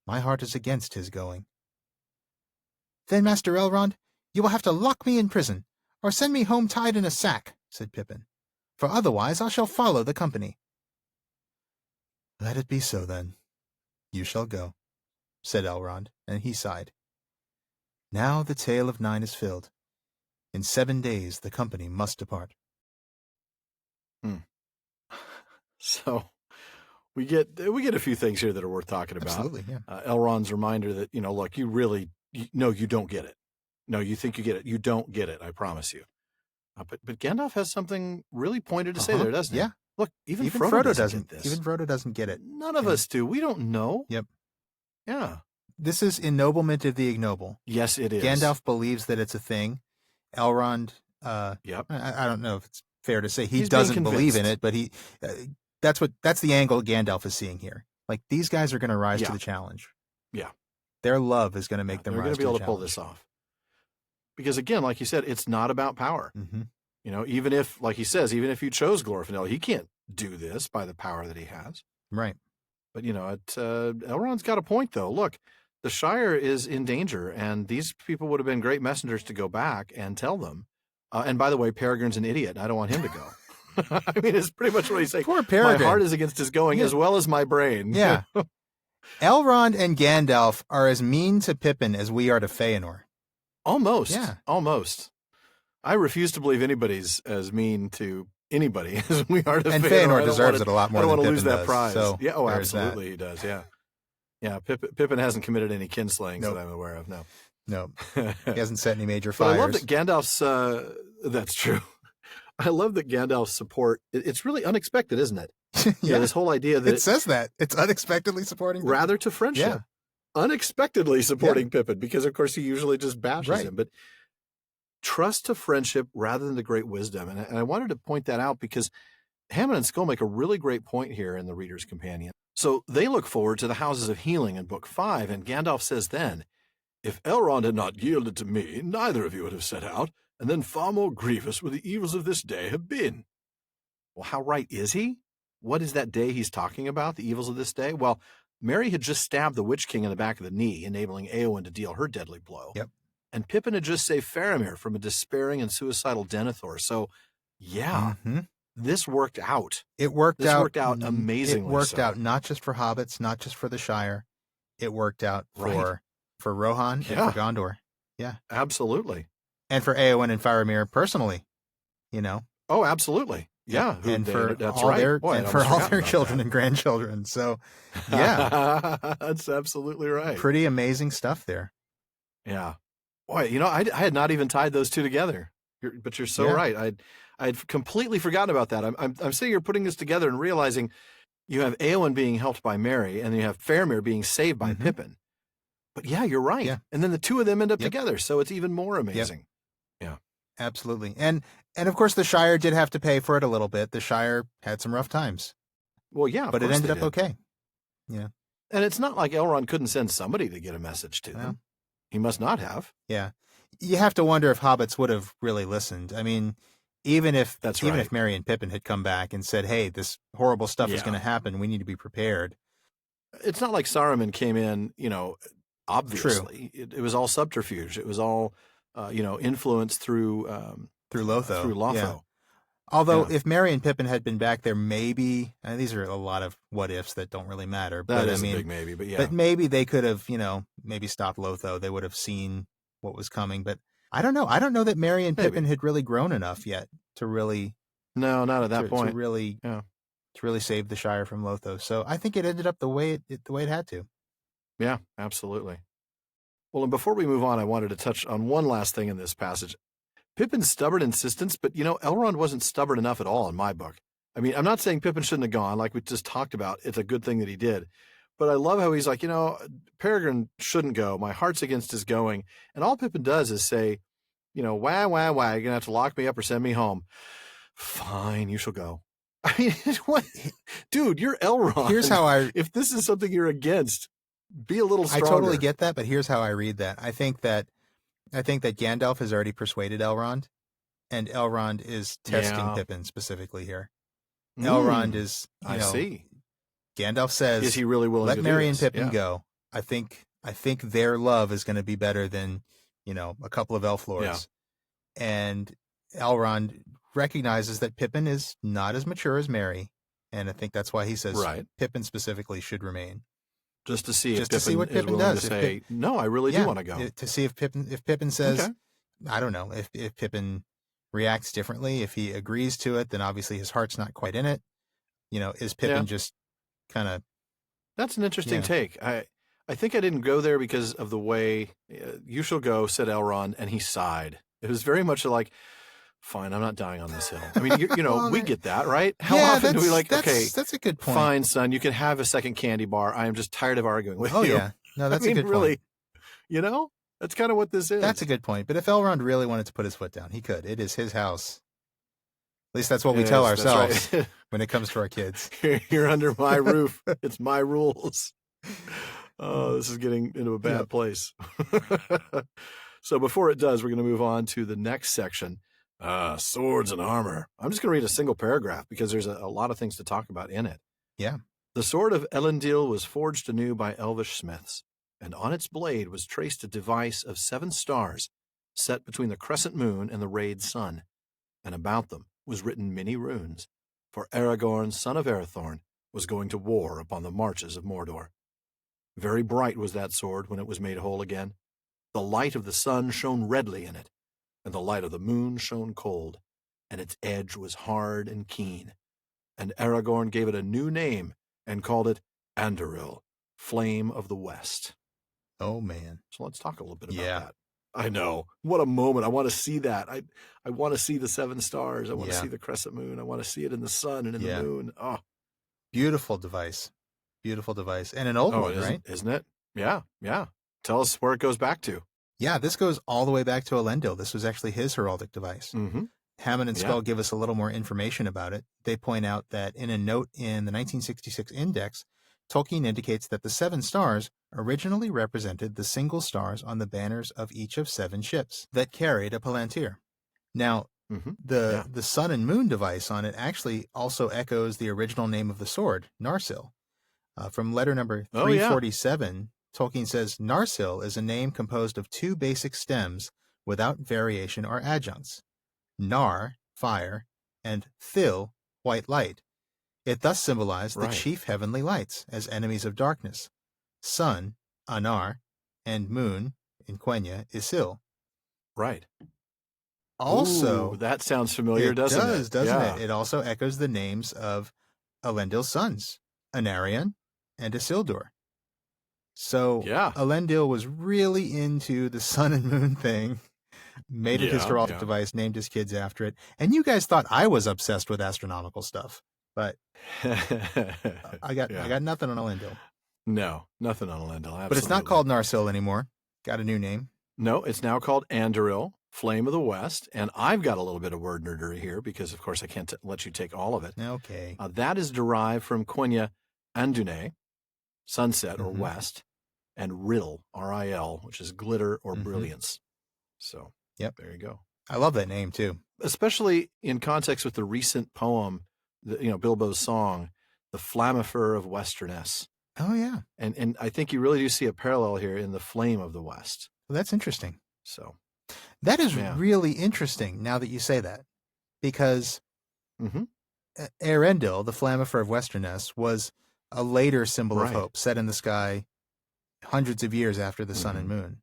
My heart is against his going. Then, Master Elrond, you will have to lock me in prison, or send me home tied in a sack, said Pippin, for otherwise I shall follow the company. Let it be so, then. You shall go, said Elrond, and he sighed. Now the tale of 9 is filled. In 7 days the company must depart. So we get a few things here that are worth talking about. Absolutely, yeah. Elrond's reminder that, look, you don't get it. No, you think you get it. You don't get it, I promise you. But Gandalf has something really pointed to say there, doesn't he? Yeah. Look, even Frodo doesn't get this. Even Frodo doesn't get it. None of us do. We don't know. Yep. Yeah. This is ennoblement of the ignoble. Yes, it is. Gandalf believes that it's a thing. Elrond, yep. I don't know if it's fair to say He's doesn't believe in it, but that's the angle Gandalf is seeing here. Like, these guys are going to rise to the challenge. Yeah. Their love is going to make them rise to the challenge. They're going to be able to pull this off. Because again, like you said, it's not about power. Mm-hmm. Even if, like he says, even if you chose Glorfindel, he can't do this by the power that he has. Right. But, Elrond's got a point, though. Look, the Shire is in danger, and these people would have been great messengers to go back and tell them. And by the way, Peregrine's an idiot. I don't want him to go. I mean, it's pretty much what he's saying. Poor Peregrine. My heart is against his going as well as my brain. Yeah. Elrond and Gandalf are as mean to Pippin as we are to Feanor. Almost. Yeah. Almost. I refuse to believe anybody's as mean to anybody as we are to and Feanor. Feanor deserves it a lot more than Pippin I don't want to lose that prize. So yeah, absolutely he does, yeah. Yeah, Pippin hasn't committed any kinslayings that I'm aware of, no. No, he hasn't set any major But fires. I love that Gandalf's, that's true. I love that Gandalf's support, it's really unexpected, isn't it? Yeah, this whole idea that it says that. It's unexpectedly supporting Pippin. Rather to friendship. Yeah. Unexpectedly supporting Pippin, because of course he usually just bashes him. But trust to friendship rather than to great wisdom. And I wanted to point that out because Hammond and Skull make a really great point here in The Reader's Companion. So they look forward to the Houses of Healing in Book 5, and Gandalf says then, if Elrond had not yielded to me, neither of you would have set out, and then far more grievous would the evils of this day have been. Well, how right is he? What is that day he's talking about, the evils of this day? Well, Merry had just stabbed the Witch King in the back of the knee, enabling Éowyn to deal her deadly blow. Yep. And Pippin had just saved Faramir from a despairing and suicidal Denethor. So, yeah, this worked out. It worked out. This worked out amazingly. It worked out not just for hobbits, not just for the Shire. It worked out for Rohan and for Gondor. Yeah. Absolutely. And for Éowyn and Faramir personally, Oh, absolutely. Yeah. And for all their children and grandchildren. So, yeah. That's absolutely right. Pretty amazing stuff there. Yeah. Boy, I had not even tied those two together. But you're so right. I'd completely forgotten about that. I'm sitting here putting this together and realizing you have Éowyn being helped by Merry, and you have Faramir being saved by Pippin. But yeah, you're right. Yeah. And then the two of them end up together, so it's even more amazing. Yeah. Absolutely. And of course the Shire did have to pay for it a little bit. The Shire had some rough times. Well, yeah. But it ended up okay. Yeah. And it's not like Elrond couldn't send somebody to get a message to them. He must not have. Yeah. You have to wonder if hobbits would have really listened. I mean, even if Merry and Pippin had come back and said, hey, this horrible stuff is going to happen, we need to be prepared. It's not like Saruman came in, obviously. It was all subterfuge. It was all, influenced through Lotho. Through Lotho. Yeah. Although if Merry and Pippin had been back there, maybe, and these are a lot of what ifs that don't really matter. That is a big maybe, but yeah. But maybe they could have, maybe stopped Lotho. They would have seen what was coming. But I don't know. I don't know that Merry and Pippin had really grown enough yet to really. No, not at that point. To really save the Shire from Lotho. So I think it ended up the way it had to. Yeah, absolutely. Well, and before we move on, I wanted to touch on one last thing in this passage. Pippin's stubborn insistence, but Elrond wasn't stubborn enough at all in my book. I mean, I'm not saying Pippin shouldn't have gone, like we just talked about. It's a good thing that he did. But I love how he's like, Peregrine shouldn't go. My heart's against his going. And all Pippin does is say, wah, wah, wah, you're going to have to lock me up or send me home. Fine, you shall go. I mean, what? Dude, you're Elrond. Here's how if this is something you're against, be a little stronger. I totally get that, but here's how I read that. I think that Gandalf has already persuaded Elrond, and Elrond is testing Pippin specifically here. Elrond is, I see. Gandalf says, is he really willing let to Merry do and this? Pippin go. I think their love is going to be better than, a couple of elf lords. Yeah. And Elrond recognizes that Pippin is not as mature as Merry, and I think that's why he says Pippin specifically should remain. Just to see what Pippin does. To say, no, I really do want to go. To see if Pippin says, I don't know, if Pippin reacts differently, if he agrees to it, then obviously his heart's not quite in it. Is Pippin just kind of... That's an interesting take. I think I didn't go there because of the way you shall go, said Elrond, and he sighed. It was very much like, fine, I'm not dying on this hill. I mean, well, we get that, right? How often do we that's a good point. Fine, son, you can have a second candy bar. I am just tired of arguing with you. Oh, yeah. No, that's a good really, point. That's kind of what this is. That's a good point. But if Elrond really wanted to put his foot down, he could. It is his house. At least that's what we tell ourselves when it comes to our kids. You're under my roof. It's my rules. Oh, this is getting into a bad place. So before it does, we're going to move on to the next section, swords and armor. I'm just going to read a single paragraph because there's a lot of things to talk about in it. Yeah. The sword of Elendil was forged anew by elvish smiths, and on its blade was traced a device of 7 stars set between the crescent moon and the rayed sun, and about them was written many runes, for Aragorn, son of Arathorn, was going to war upon the marches of Mordor. Very bright was that sword when it was made whole again. The light of the sun shone redly in it, and the light of the moon shone cold, and its edge was hard and keen. And Aragorn gave it a new name and called it Anduril, Flame of the West. Oh, man. So let's talk a little bit about that. I know. What a moment. I want to see that. I want to see the 7 stars. I want to see the crescent moon. I want to see it in the sun and in the moon. Oh, beautiful device. Beautiful device. And an old one, right? Isn't it? Yeah. Yeah. Tell us where it goes back to. Yeah, this goes all the way back to Elendil. This was actually his heraldic device. Mm-hmm. Hammond and Spell give us a little more information about it. They point out that in a note in the 1966 Index, Tolkien indicates that the 7 stars originally represented the single stars on the banners of each of 7 ships that carried a palantir. Now, the sun and moon device on it actually also echoes the original name of the sword, Narsil. From letter number 347, Tolkien says, Narsil is a name composed of 2 basic stems without variation or adjuncts. Nar, fire, and Thil, white light. It thus symbolized the chief heavenly lights as enemies of darkness. Sun, Anar, and moon, in Quenya, Isil. Right. Also, ooh, that sounds familiar, doesn't it? Doesn't it? It also echoes the names of Elendil's sons, Anarion and Isildur. So Elendil was really into the sun and moon thing, made it his heraldic device, named his kids after it. And you guys thought I was obsessed with astronomical stuff, but I got nothing on Elendil. No, nothing on Elendil. Absolutely. But it's not called Narsil anymore. Got a new name. No, it's now called Anduril, Flame of the West. And I've got a little bit of word nerdery here because, of course, I can't let you take all of it. Okay. That is derived from Quenya Andune, sunset or west, and Ril, R-I-L, which is glitter or brilliance. So there you go. I love that name, too. Especially in context with the recent poem, Bilbo's song, The Flammifer of Westerness. Oh, yeah. And I think you really do see a parallel here in the Flame of the West. Well, that's interesting. So that is really interesting now that you say that, because Eärendil, the Flammifer of Westerness, was a later symbol of hope set in the sky hundreds of years after the sun and moon.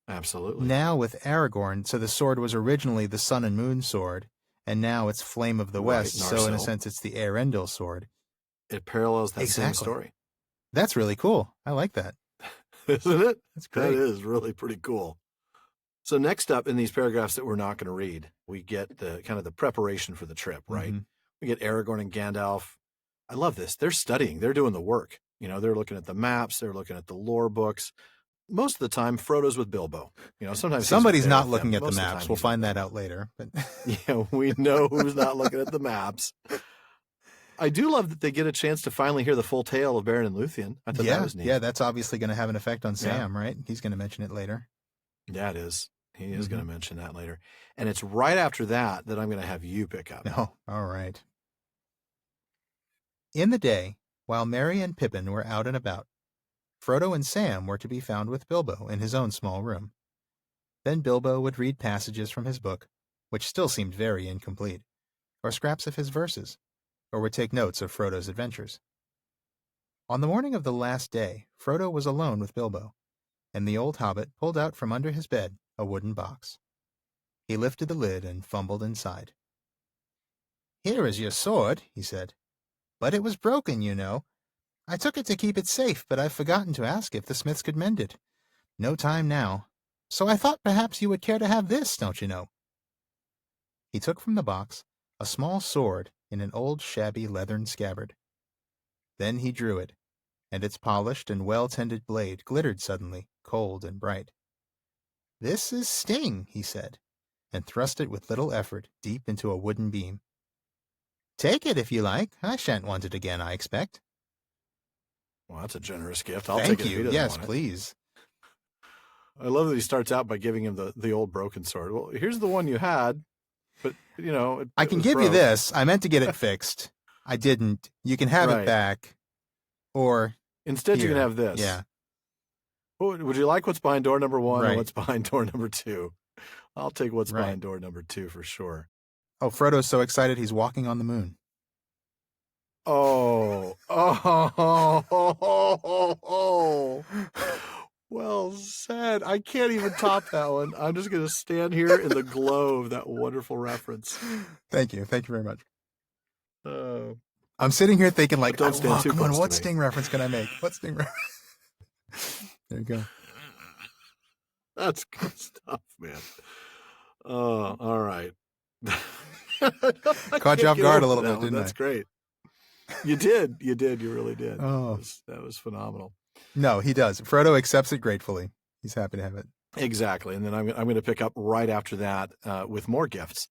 Absolutely. Now with Aragorn, so the sword was originally the sun and moon sword, and now it's Flame of the West, so in a sense it's the Eärendil sword. It parallels that same story. That's really cool. I like that. Isn't it? That's great. That is really pretty cool. So next up in these paragraphs that we're not going to read, we get the kind of the preparation for the trip, right? We get Aragorn and Gandalf. I love this. They're studying. They're doing the work. They're looking at the maps. They're looking at the lore books. Most of the time, Frodo's with Bilbo. Sometimes somebody's not looking at the maps. We'll find that out later. But we know who's not looking at the maps. I do love that they get a chance to finally hear the full tale of Beren and Luthien. I thought that was neat. Yeah, that's obviously going to have an effect on Sam, right? He's going to mention it later. Yeah, it is. He is going to mention that later. And it's right after that I'm going to have you pick up. Oh, all right. In the day, while Merry and Pippin were out and about, Frodo and Sam were to be found with Bilbo in his own small room. Then Bilbo would read passages from his book, which still seemed very incomplete, or scraps of his verses, or would take notes of Frodo's adventures. On the morning of the last day, Frodo was alone with Bilbo, and the old hobbit pulled out from under his bed a wooden box. He lifted the lid and fumbled inside. "Here is your sword," he said. "But it was broken, you know. I took it to keep it safe, but I've forgotten to ask if the smiths could mend it. No time now. So I thought perhaps you would care to have this, don't you know?" He took from the box a small sword in an old shabby leathern scabbard. Then he drew it, and its polished and well-tended blade glittered suddenly, cold and bright. "This is Sting," he said, and thrust it with little effort deep into a wooden beam. "Take it if you like. I shan't want it again, I expect." Well, that's a generous gift. I'll Thank take it if he you. doesn't Yes, want it. please. I love that he starts out by giving him the old broken sword. Well, here's the one you had, but, I can give you this. I meant to get it fixed. I didn't. You can have it back. Or instead, here. You can have this. Yeah. Would you like what's behind door number 1 Right. or what's behind door number 2? I'll take what's behind door number 2 for sure. Oh, Frodo's so excited he's walking on the moon. Oh. Well said. I can't even top that one. I'm just going to stand here in the glow of that wonderful reference. Thank you. Thank you very much. I'm sitting here thinking like, don't stand too come on, close what to me. Sting reference can I make? What Sting reference? There you go. That's good stuff, man. Oh, all right. Caught you off guard a little bit, didn't I? That's great. You did. You really did. Oh. That was phenomenal. No, he does. Frodo accepts it gratefully. He's happy to have it. Exactly. And then I'm going to pick up right after that with more gifts.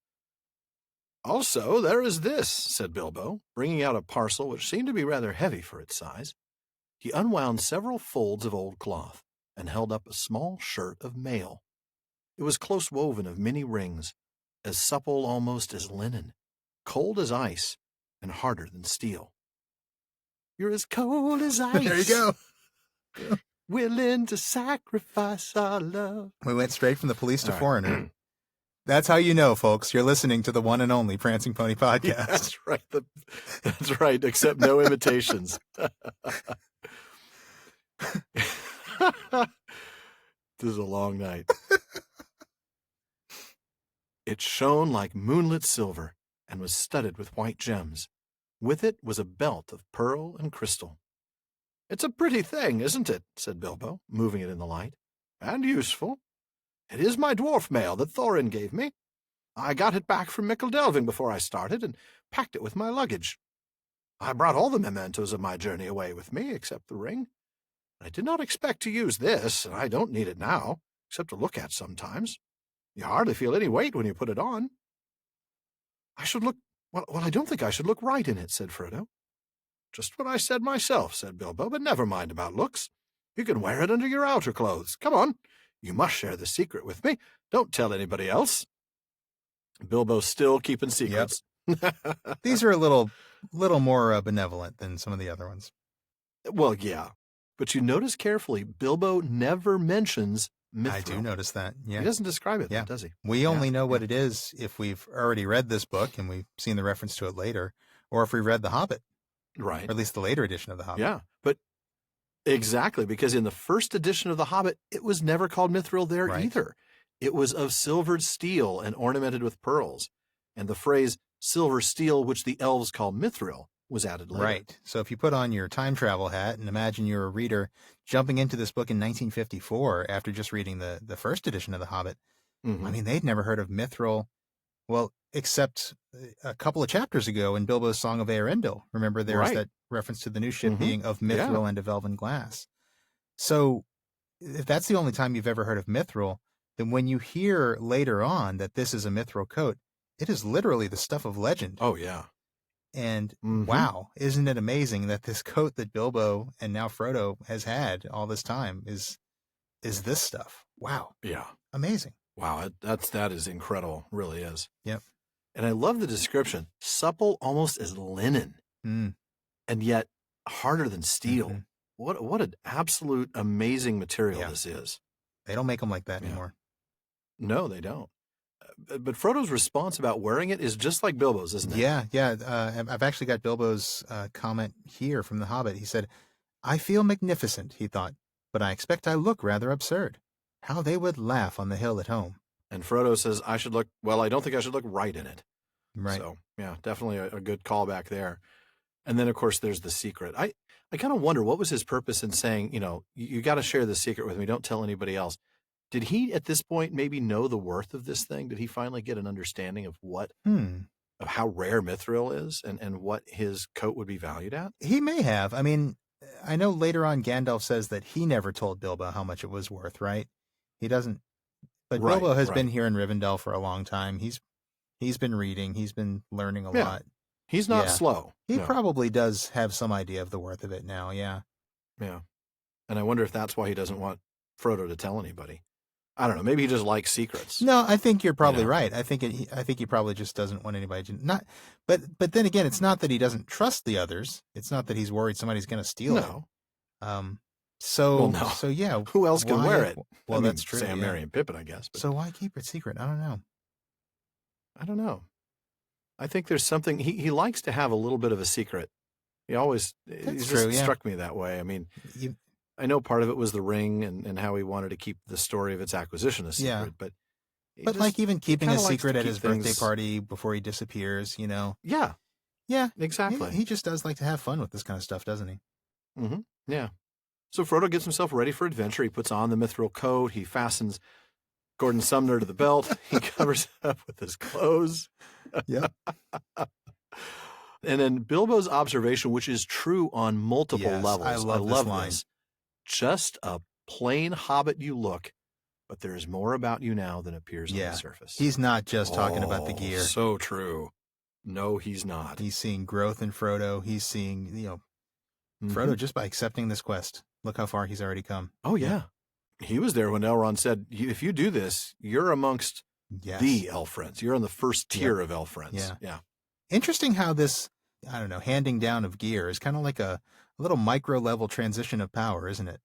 "Also, there is this," said Bilbo, bringing out a parcel which seemed to be rather heavy for its size. He unwound several folds of old cloth and held up a small shirt of mail. It was close woven of many rings, as supple almost as linen, cold as ice, and harder than steel. "You're as cold as ice." There you go. "Willing to sacrifice our love." We went straight from the police to All right. foreigner. That's how you know, folks. You're listening to the one and only Prancing Pony Podcast. Yeah, that's right. That's right, except no imitations. This is a long night. It shone like moonlit silver and was studded with white gems. With it was a belt of pearl and crystal. "It's a pretty thing, isn't it?" said Bilbo, moving it in the light. "And useful. It is my dwarf mail that Thorin gave me. I got it back from Micheldelving before I started and packed it with my luggage. I brought all the mementos of my journey away with me, except the ring. I did not expect to use this, and I don't need it now, except to look at sometimes. You hardly feel any weight when you put it on." "I should look... Well, I don't think I should look right in it," said Frodo. "Just what I said myself," said Bilbo, "but never mind about looks. You can wear it under your outer clothes. Come on. You must share the secret with me. Don't tell anybody else." Bilbo's still keeping secrets. Yep. These are a little more benevolent than some of the other ones. Well, yeah. But you notice carefully, Bilbo never mentions Mithril. I do notice that. Yeah. He doesn't describe it, though, does he? We only know what it is if we've already read this book and we've seen the reference to it later, or if we read The Hobbit. Right. Or at least the later edition of The Hobbit. Yeah, but exactly, because in the first edition of The Hobbit, it was never called Mithril there either. It was of silvered steel and ornamented with pearls. And the phrase silver steel, which the elves call Mithril, was added later. Right. So if you put on your time travel hat and imagine you're a reader jumping into this book in 1954 after just reading the first edition of The Hobbit, I mean, they'd never heard of Mithril, well, except a couple of chapters ago in Bilbo's Song of Eärendil. Remember, there was that reference to the new ship being of Mithril and of elven glass. So if that's the only time you've ever heard of Mithril, then when you hear later on that this is a Mithril coat, it is literally the stuff of legend. Oh, yeah. And wow, isn't it amazing that this coat that Bilbo and now Frodo has had all this time is this stuff? Wow. Yeah. Amazing. Wow, that is incredible. Really is. Yep. And I love the description. Supple almost as linen. And yet harder than steel. What an absolute amazing material this is. They don't make them like that anymore. No, they don't. But Frodo's response about wearing it is just like Bilbo's, isn't it? Yeah. I've actually got Bilbo's comment here from The Hobbit. He said, "I feel magnificent," he thought, "but I expect I look rather absurd. How they would laugh on the hill at home." And Frodo says, I don't think I should look right in it. Right. So, yeah, definitely a good callback there. And then, of course, there's the secret. I kind of wonder, what was his purpose in saying, you got to share the secret with me. Don't tell anybody else. Did he, at this point, maybe know the worth of this thing? Did he finally get an understanding of of how rare Mithril is and what his coat would be valued at? He may have. I mean, I know later on Gandalf says that he never told Bilbo how much it was worth, right? He doesn't. But Bilbo has been here in Rivendell for a long time. He's been reading. He's been learning a lot. He's not slow. He probably does have some idea of the worth of it now, yeah. Yeah. And I wonder if that's why he doesn't want Frodo to tell anybody. I don't know. Maybe he just likes secrets. No, I think you're probably right. I think he probably just doesn't want anybody to But then again, it's not that he doesn't trust the others. It's not that he's worried somebody's going to steal it. So yeah. Who else can wear it? Well, that's true. Sam, Merry, and Pippin, I guess. But so why keep it secret? I don't know. I think there's something he likes to have a little bit of a secret. Struck me that way. I mean, I know part of it was the ring and how he wanted to keep the story of its acquisition a secret, but like even keeping a secret at his birthday party before he disappears, Yeah. Yeah, exactly. He just does like to have fun with this kind of stuff, doesn't he? Mm-hmm. Yeah. So Frodo gets himself ready for adventure. He puts on the mithril coat. He fastens Gordon Sumner to the belt. He covers up with his clothes. Yeah. And then Bilbo's observation, which is true on multiple levels. I love this line. Just a plain hobbit you look, but there is more about you now than appears on the surface. He's not just talking about the gear. So true. No, he's not. He's seeing growth in Frodo. He's seeing, Frodo just by accepting this quest. Look how far he's already come. Oh, yeah. He was there when Elrond said, if you do this, you're amongst the elf friends. You're on the first tier of elf friends. Yeah. Interesting how this, handing down of gear is kind of like a little micro level transition of power, isn't it?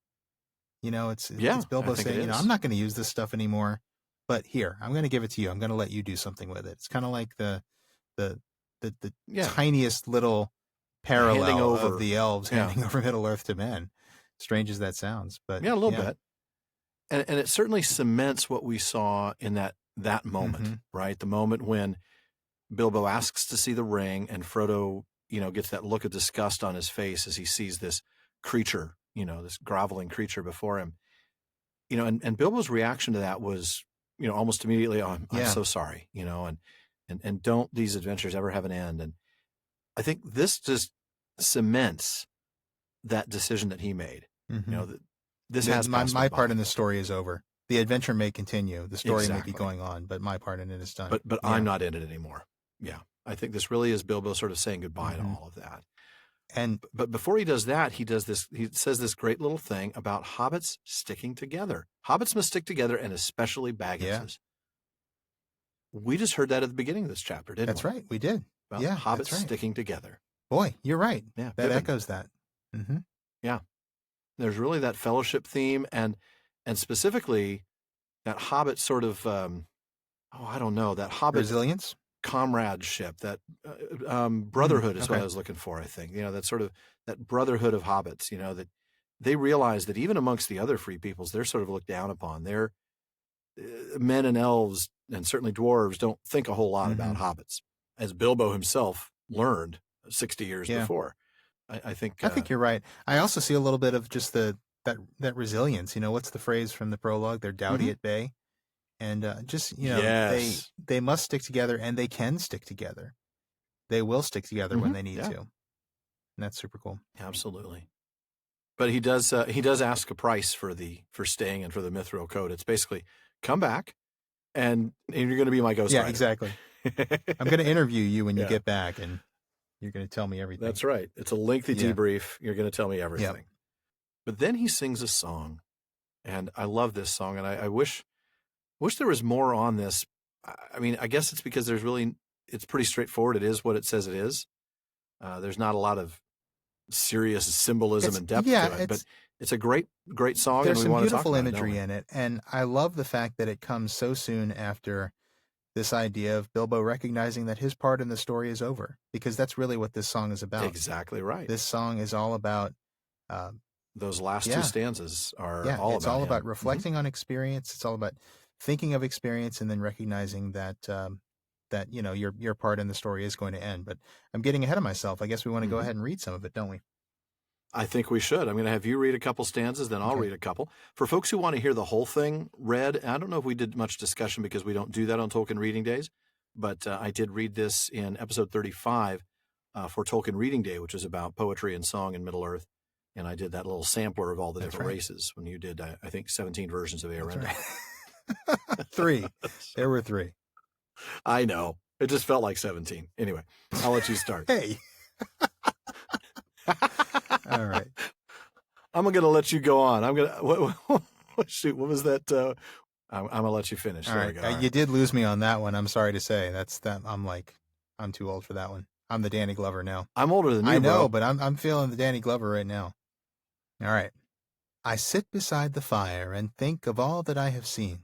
It's Bilbo saying, I'm not going to use this stuff anymore, but here, I'm going to give it to you. I'm going to let you do something with it. It's kind of like the tiniest little parallel of the elves handing over Middle Earth to men. Strange as that sounds, but a little bit. And it certainly cements what we saw in that moment, right? The moment when Bilbo asks to see the ring and Frodo, gets that look of disgust on his face as he sees this creature, this groveling creature before him, and Bilbo's reaction to that was, almost immediately, I'm so sorry, and don't these adventures ever have an end? And I think this just cements that decision that he made. This has my part in the story is over. The adventure may continue. The story may be going on, but my part in it is done. But I'm not in it anymore. Yeah. I think this really is Bilbo sort of saying goodbye to all of that. But before he does that, he says this great little thing about hobbits sticking together. Hobbits must stick together, and especially Bagginses. We just heard that at the beginning of this chapter, didn't we? That's right. We did. About hobbits sticking together. Boy, you're right. Yeah. That echoes that. Mm-hmm. Yeah. There's really that fellowship theme and specifically that hobbit sort of, that hobbit resilience, comradeship, that brotherhood is what I was looking for. I think, that sort of that brotherhood of hobbits, that they realize that even amongst the other free peoples, they're sort of looked down upon. They're men and elves and certainly dwarves don't think a whole lot about hobbits, as Bilbo himself learned 60 years before. I think you're right. I also see a little bit of just that resilience. What's the phrase from the prologue? They're doughty at bay, and they must stick together, and they can stick together. They will stick together when they need to, and that's super cool. Absolutely. But he does ask a price for staying and for the mithril coat. It's basically come back, and you're going to be my ghostwriter. Yeah, exactly. I'm going to interview you when you get back, and You're going to tell me everything. That's right. It's a lengthy debrief. You're going to tell me everything. Yep. But then he sings a song, and I love this song, and I wish there was more on this. I mean, I guess it's because it's pretty straightforward. It is what it says it is. There's not a lot of serious symbolism and depth to it, but it's a great song. There's and some want beautiful to talk imagery in it, and I love the fact that it comes so soon after this idea of Bilbo recognizing that his part in the story is over, because that's really what this song is about. Exactly right. This song is all about those last two stanzas are all it's about all him. about reflecting on experience. It's all about thinking of experience and then recognizing that that your part in the story is going to end. But I'm getting ahead of myself. I guess we want to go ahead and read some of it, don't we? I think we should. I'm going to have you read a couple stanzas, then I'll read a couple. For folks who want to hear the whole thing read, I don't know if we did much discussion because we don't do that on Tolkien Reading Days, but I did read this in episode 35 for Tolkien Reading Day, which is about poetry and song in Middle-earth. And I did that little sampler of all the different races when you did, I think, 17 versions of Aragorn. Right. 3. There were 3. I know. It just felt like 17. Anyway, I'll let you start. Hey. All right. I'm going to let you go on. I'm going to, shoot, what was that? I'm going to let you finish. All there right. we go. All right. You did lose me on that one. I'm sorry to say. I'm too old for that one. I'm the Danny Glover now. I'm older than you, I know, bro. but I'm feeling the Danny Glover right now. All right. I sit beside the fire and think of all that I have seen,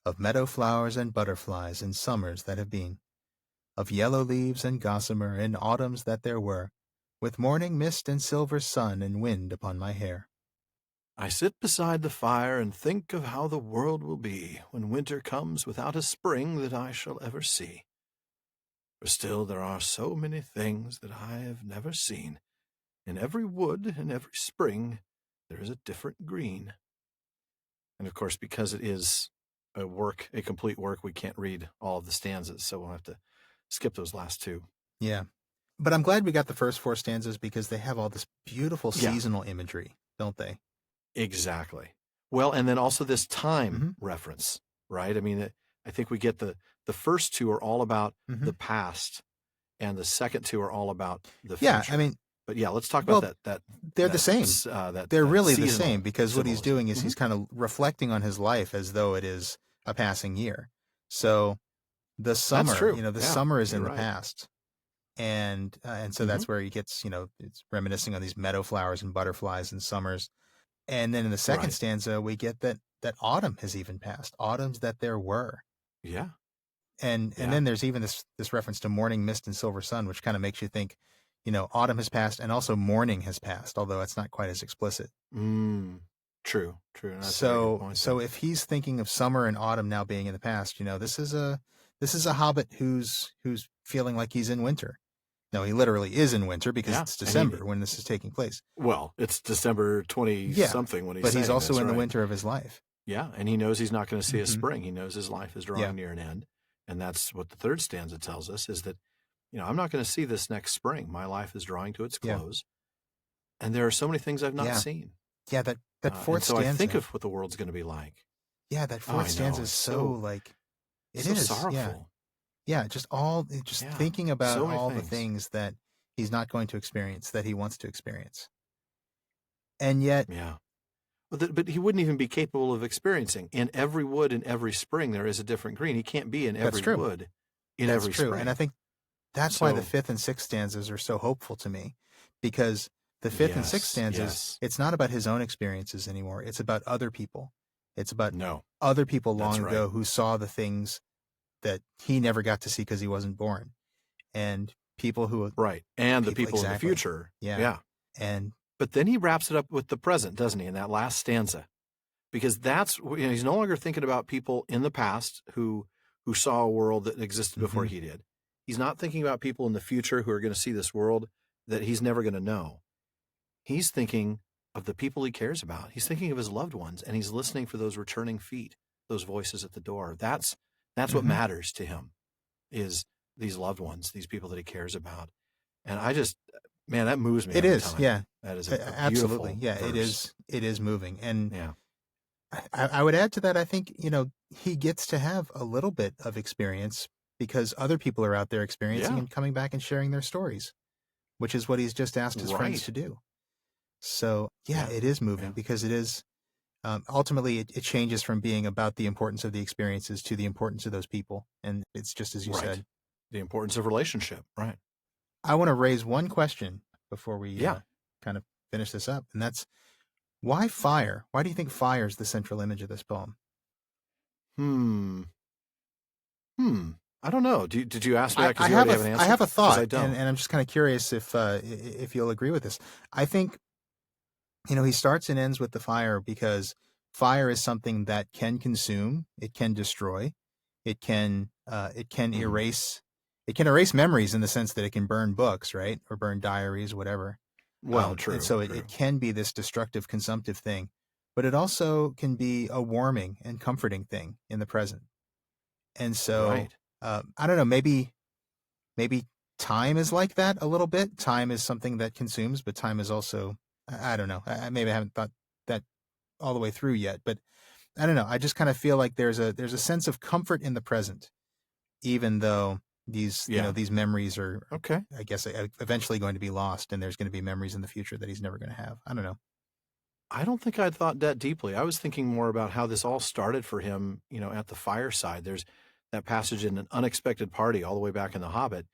of meadow flowers and butterflies in summers that have been, of yellow leaves and gossamer in autumns that there were, with morning mist and silver sun and wind upon my hair. I sit beside the fire and think of how the world will be when winter comes without a spring that I shall ever see. For still there are so many things that I have never seen. In every wood and every spring there is a different green. And of course, because it is a complete work, we can't read all of the stanzas, so we'll have to skip those last 2. Yeah. But I'm glad we got the first 4 stanzas because they have all this beautiful seasonal imagery, don't they? Exactly. Well, and then also this time reference, right? I mean, I think we get the first 2 are all about the past, and the second 2 are all about the future. Yeah, I mean, but yeah, let's talk about that. They're the same. They're really the same because what he's doing is he's kind of reflecting on his life as though it is a passing year. So the summer, that's true. The summer is in the past. And so that's where he gets, it's reminiscing on these meadow flowers and butterflies and summers. And then in the second stanza, we get that autumn has even passed, autumns that there were. Yeah. And then there's even this reference to morning mist and silver sun, which kind of makes you think, autumn has passed and also morning has passed, although it's not quite as explicit. True. That's so if he's thinking of summer and autumn now being in the past, this is a hobbit who's feeling like he's in winter. No, he literally is in winter because it's December when this is taking place. Well, it's December 20-something when he's but he's also in the right. winter of his life. Yeah, and he knows he's not going to see a spring. He knows his life is drawing near an end. And that's what the third stanza tells us is that, I'm not going to see this next spring. My life is drawing to its close. And there are so many things I've not seen. Yeah, that fourth so stanza. I think of what the world's going to be like. Yeah, that fourth stanza is so it is sorrowful. Yeah, just thinking about all the things that he's not going to experience that he wants to experience. And yet... Yeah. But he wouldn't even be capable of experiencing. In every wood in every spring, there is a different green. He can't be in every wood in every spring. And I think that's why the 5th and 6th stanzas are so hopeful to me, because the 5th and 6th stanzas, it's not about his own experiences anymore. It's about other people. It's about other people long ago who saw the things that he never got to see because he wasn't born. And people who... Right. And the people in the future. Yeah. But then he wraps it up with the present, doesn't he, in that last stanza? Because that's, he's no longer thinking about people in the past who saw a world that existed before he did. He's not thinking about people in the future who are going to see this world that he's never going to know. He's thinking of the people he cares about. He's thinking of his loved ones, and he's listening for those returning feet, those voices at the door. That's what matters to him, is these loved ones, these people that he cares about. And I just... Man, that moves me. It is, yeah. That is a absolutely, yeah. verse. It is moving, and I would add to that. I think he gets to have a little bit of experience because other people are out there experiencing and coming back and sharing their stories. which is what he's just asked his friends to do. So, yeah, it is moving because it is, ultimately, it changes from being about the importance of the experiences to the importance of those people. And it's just as you said. The importance of relationship, right. I want to raise one question before we kind of finish this up, and that's, why fire? Why do you think fire is the central image of this poem? I don't know. Did you ask me that because you already have an answer? I have a thought, I don't. And I'm just kind of curious if you'll agree with this. I think, he starts and ends with the fire because fire is something that can consume, it can destroy, it can erase, memories in the sense that it can burn books, right, or burn diaries, whatever. Well, true. And so it can be this destructive, consumptive thing, but it also can be a warming and comforting thing in the present. And so, I don't know, maybe time is like that a little bit. Time is something that consumes, but time is also, I don't know. Maybe I haven't thought that all the way through yet, but I don't know. I just kind of feel like there's a sense of comfort in the present, even though these these memories are, I guess, eventually going to be lost, and there's going to be memories in the future that he's never going to have. I don't know. I don't think I'd thought that deeply. I was thinking more about how this all started for him, at the fireside. There's that passage in An Unexpected Party all the way back in The Hobbit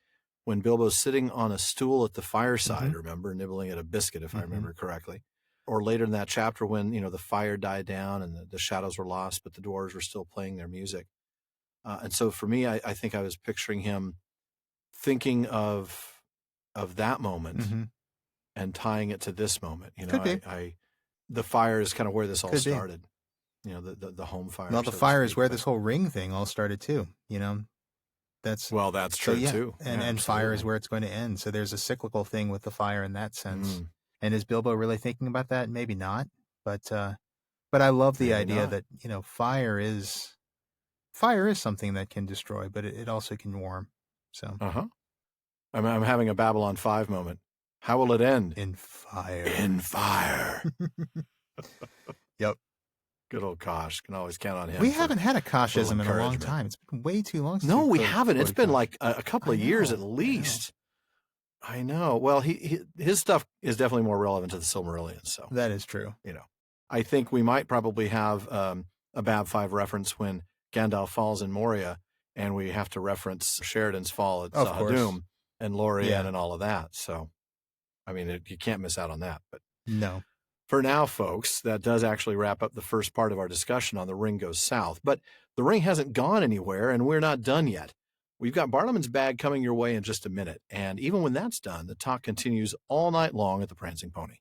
when Bilbo's sitting on a stool at the fireside, remember, nibbling at a biscuit, if I remember correctly. Or later in that chapter when, the fire died down and the shadows were lost, but the dwarves were still playing their music. And so for me, I think I was picturing him thinking of that moment and tying it to this moment. Could be. The fire is kind of where this all started. The home fire. Well, the fire is where this whole ring thing all started too. That's true too. And fire is where it's going to end. So there's a cyclical thing with the fire in that sense. And is Bilbo really thinking about that? Maybe not. But I love the idea that fire is something that can destroy, but it also can warm. So I'm having a Babylon 5 moment. How will it end? In fire. In fire. Yep. Good old Kosh. Can always count on him. We haven't had a Koshism in a long time. It's been way too long. No, we haven't. It's been like a couple of years at least. I know. Well, his stuff is definitely more relevant to the Silmarillion. So that is true. I think we might probably have a Bab 5 reference when Gandalf falls in Moria, and we have to reference Sheridan's fall at Sahadum and Lorien and all of that. So, I mean, you can't miss out on that. But no. For now, folks, that does actually wrap up the first part of our discussion on The Ring Goes South. But the ring hasn't gone anywhere, and we're not done yet. We've got Bartleman's Bag coming your way in just a minute. And even when that's done, the talk continues all night long at the Prancing Pony.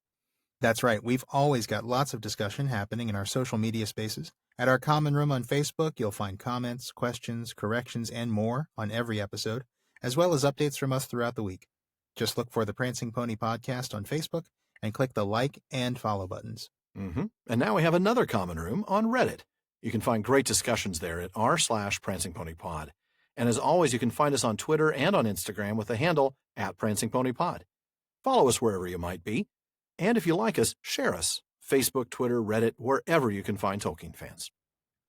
That's right. We've always got lots of discussion happening in our social media spaces. At our common room on Facebook, you'll find comments, questions, corrections, and more on every episode, as well as updates from us throughout the week. Just look for the Prancing Pony Podcast on Facebook and click the like and follow buttons. And now we have another common room on Reddit. You can find great discussions there at r/PrancingPonyPod. And as always, you can find us on Twitter and on Instagram with the handle @PrancingPonyPod. Follow us wherever you might be. And if you like us, share us. Facebook, Twitter, Reddit, wherever you can find Tolkien fans.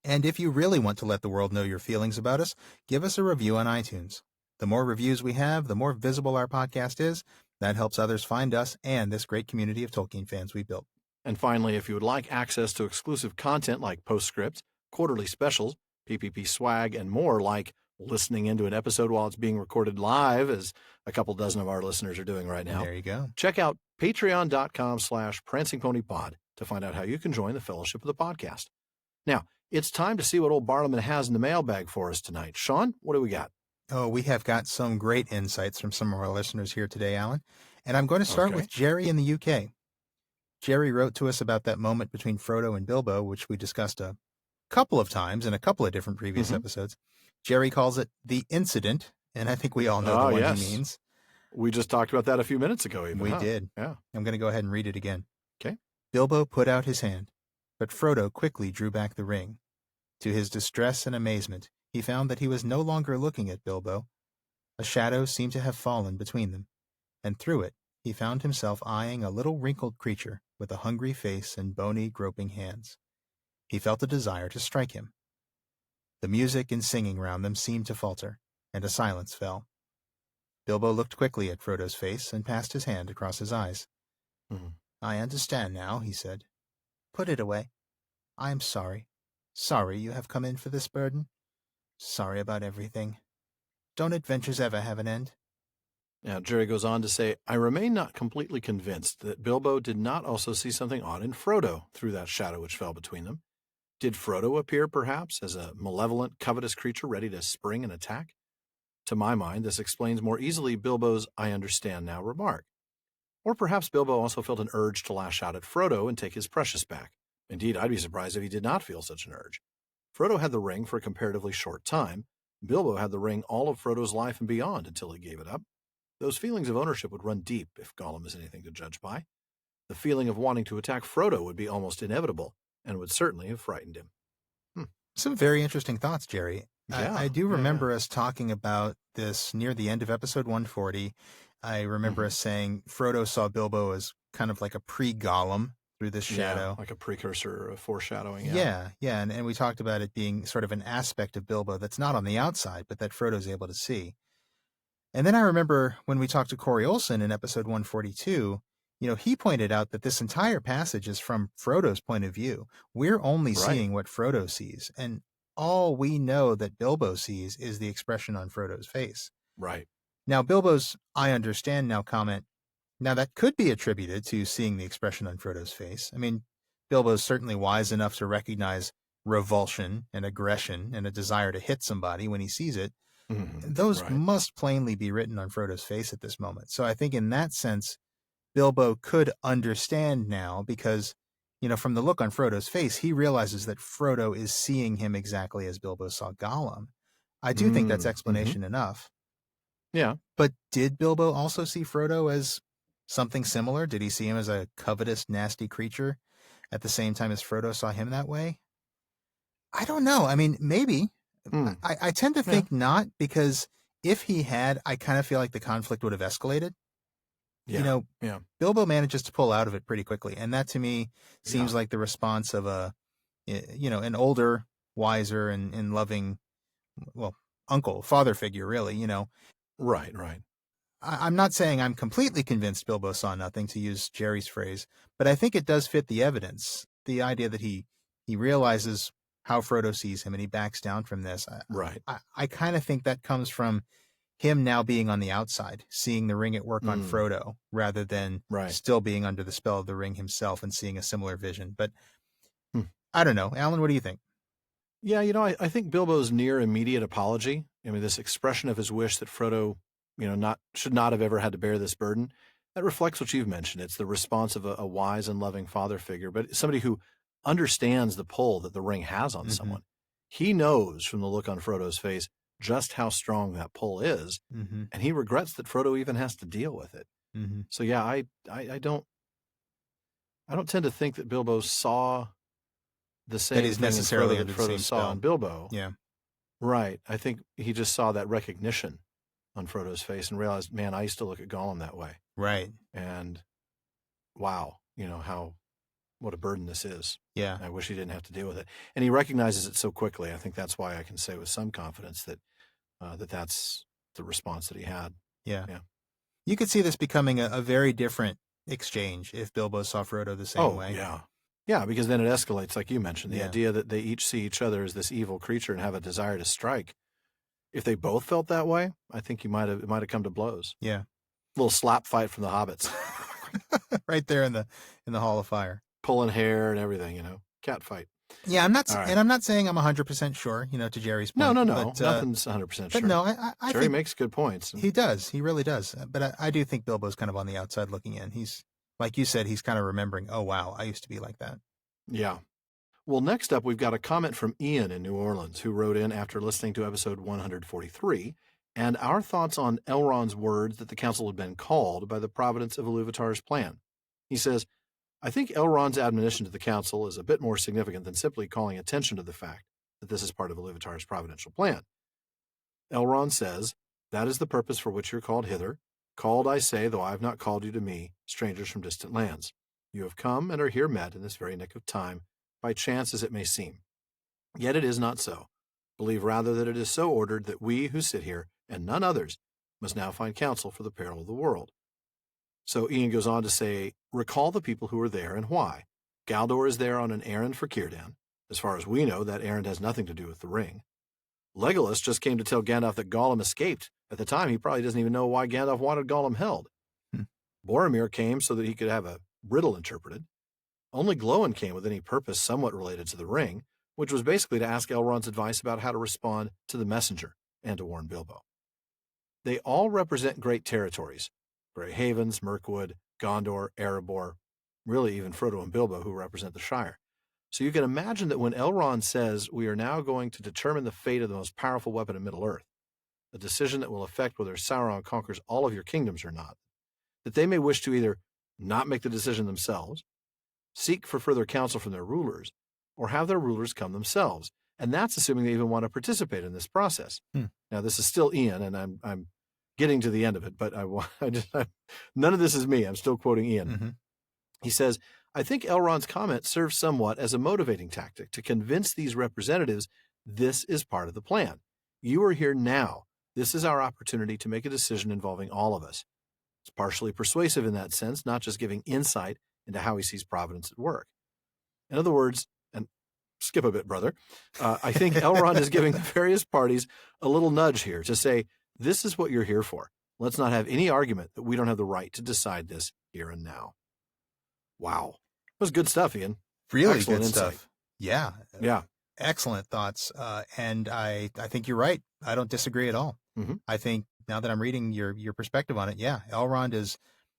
And if you really want to let the world know your feelings about us, give us a review on iTunes. The more reviews we have, the more visible our podcast is. That helps others find us and this great community of Tolkien fans we built. And finally, if you would like access to exclusive content like postscripts, quarterly specials, PPP swag, and more, like listening into an episode while it's being recorded live, as a couple dozen of our listeners are doing right now. There you go. Check out patreon.com/prancingponypod to find out how you can join the fellowship of the podcast. Now, it's time to see what old Bartleman has in the mailbag for us tonight. Sean, what do we got? Oh, we have got some great insights from some of our listeners here today, Alan. And I'm going to start with Jerry in the UK. Jerry wrote to us about that moment between Frodo and Bilbo, which we discussed a couple of times in a couple of different previous episodes. Jerry calls it the incident, and I think we all know the one he means. We just talked about that a few minutes ago. Even, we did. Yeah. I'm going to go ahead and read it again. Okay. Bilbo put out his hand, but Frodo quickly drew back the ring. To his distress and amazement, he found that he was no longer looking at Bilbo. A shadow seemed to have fallen between them, and through it he found himself eyeing a little wrinkled creature with a hungry face and bony, groping hands. He felt a desire to strike him. The music and singing round them seemed to falter, and a silence fell. Bilbo looked quickly at Frodo's face and passed his hand across his eyes. I understand now, he said. Put it away. I am sorry. Sorry you have come in for this burden. Sorry about everything. Don't adventures ever have an end? Now, Jerry goes on to say, I remain not completely convinced that Bilbo did not also see something odd in Frodo through that shadow which fell between them. Did Frodo appear, perhaps, as a malevolent, covetous creature ready to spring and attack? To my mind, this explains more easily Bilbo's I understand now remark. Or perhaps Bilbo also felt an urge to lash out at Frodo and take his precious back. Indeed, I'd be surprised if he did not feel such an urge. Frodo had the ring for a comparatively short time. Bilbo had the ring all of Frodo's life and beyond until he gave it up. Those feelings of ownership would run deep if Gollum is anything to judge by. The feeling of wanting to attack Frodo would be almost inevitable and would certainly have frightened him. Some very interesting thoughts, Jerry. Yeah, I do remember us talking about this near the end of episode 140. I remember us saying Frodo saw Bilbo as kind of like a pre-Gollum through this shadow. Like a precursor of foreshadowing. Yeah. And we talked about it being sort of an aspect of Bilbo that's not on the outside, but that Frodo's able to see. And then I remember when we talked to Corey Olsen in episode 142, he pointed out that this entire passage is from Frodo's point of view. We're only seeing what Frodo sees, and all we know that Bilbo sees is the expression on Frodo's face. Right. Now, Bilbo's I understand now comment, now that could be attributed to seeing the expression on Frodo's face. I mean, Bilbo's certainly wise enough to recognize revulsion and aggression and a desire to hit somebody when he sees it. Those must plainly be written on Frodo's face at this moment. So I think in that sense, Bilbo could understand now because, from the look on Frodo's face, he realizes that Frodo is seeing him exactly as Bilbo saw Gollum. I do think that's explanation enough. Yeah. But did Bilbo also see Frodo as something similar? Did he see him as a covetous, nasty creature at the same time as Frodo saw him that way? I don't know. I mean, maybe. I tend to think not, because if he had, I kind of feel like the conflict would have escalated. Yeah. Bilbo manages to pull out of it pretty quickly. And that to me seems like the response of an older, wiser and loving, father figure, really, Right. I'm not saying I'm completely convinced Bilbo saw nothing, to use Jerry's phrase, but I think it does fit the evidence. The idea that he realizes how Frodo sees him and he backs down from this. I kind of think that comes from him now being on the outside, seeing the ring at work on Frodo, rather than still being under the spell of the ring himself and seeing a similar vision. But I don't know. Alan, what do you think? Yeah, I think Bilbo's near immediate apology, this expression of his wish that Frodo, should not have ever had to bear this burden, that reflects what you've mentioned. It's the response of a wise and loving father figure, but somebody who understands the pull that the ring has on someone. He knows from the look on Frodo's face just how strong that pull is, and he regrets that Frodo even has to deal with it. So yeah, I don't tend to think that Bilbo saw the same thing necessarily that Frodo saw in Bilbo. Yeah. Right. I think he just saw that recognition on Frodo's face and realized, man, I used to look at Gollum that way. Right. And wow, what a burden this is. Yeah. I wish he didn't have to deal with it. And he recognizes it so quickly. I think that's why I can say with some confidence that that's the response that he had. Yeah. You could see this becoming a very different exchange if Bilbo saw Frodo the same way. Yeah, because then it escalates, like you mentioned, the idea that they each see each other as this evil creature and have a desire to strike. If they both felt that way, I think it might have come to blows. Yeah. A little slap fight from the hobbits. Right there in the Hall of Fire. Pulling hair and everything, cat fight. Yeah, I'm not saying I'm 100% sure, to Jerry's point. No, but, nothing's 100% sure. But no, I Jerry think makes good points. He does. He really does. But I do think Bilbo's kind of on the outside looking in. He's, like you said, he's kind of remembering, oh, wow, I used to be like that. Yeah. Well, next up, we've got a comment from Ian in New Orleans, who wrote in after listening to episode 143, and our thoughts on Elrond's words that the council had been called by the providence of Iluvatar's plan. He says, I think Elrond's admonition to the council is a bit more significant than simply calling attention to the fact that this is part of Iluvatar's providential plan. Elrond says, that is the purpose for which you're called hither. Called, I say, though I have not called you to me, strangers from distant lands. You have come and are here met in this very nick of time, by chance as it may seem. Yet it is not so. Believe rather that it is so ordered that we who sit here, and none others, must now find counsel for the peril of the world. So Ian goes on to say, recall the people who are there and why. Galdor is there on an errand for Círdan. As far as we know, that errand has nothing to do with the ring. Legolas just came to tell Gandalf that Gollum escaped. At the time, he probably doesn't even know why Gandalf wanted Gollum held. Boromir came so that he could have a riddle interpreted. Only Glóin came with any purpose somewhat related to the ring, which was basically to ask Elrond's advice about how to respond to the messenger and to warn Bilbo. They all represent great territories: Grey Havens, Mirkwood, Gondor, Erebor, really even Frodo and Bilbo, who represent the Shire. So you can imagine that when Elrond says, we are now going to determine the fate of the most powerful weapon in Middle-earth, a decision that will affect whether Sauron conquers all of your kingdoms or not, that they may wish to either not make the decision themselves, seek for further counsel from their rulers, or have their rulers come themselves. And that's assuming they even want to participate in this process. Now, this is still Ian, and I'm getting to the end of it, but none of this is me. I'm still quoting Ian. He says, I think Elrond's comment serves somewhat as a motivating tactic to convince these representatives this is part of the plan. You are here now. This is our opportunity to make a decision involving all of us. It's partially persuasive in that sense, not just giving insight into how he sees Providence at work. In other words, and skip a bit, brother, I think Elrond is giving the various parties a little nudge here to say, this is what you're here for. Let's not have any argument that we don't have the right to decide this here and now. Wow. That was good stuff, Ian. Really Excellent good insight. stuff. Yeah. Yeah. Excellent thoughts. And I think you're right. I don't disagree at all. I think now that I'm reading your perspective on it, yeah, Elrond is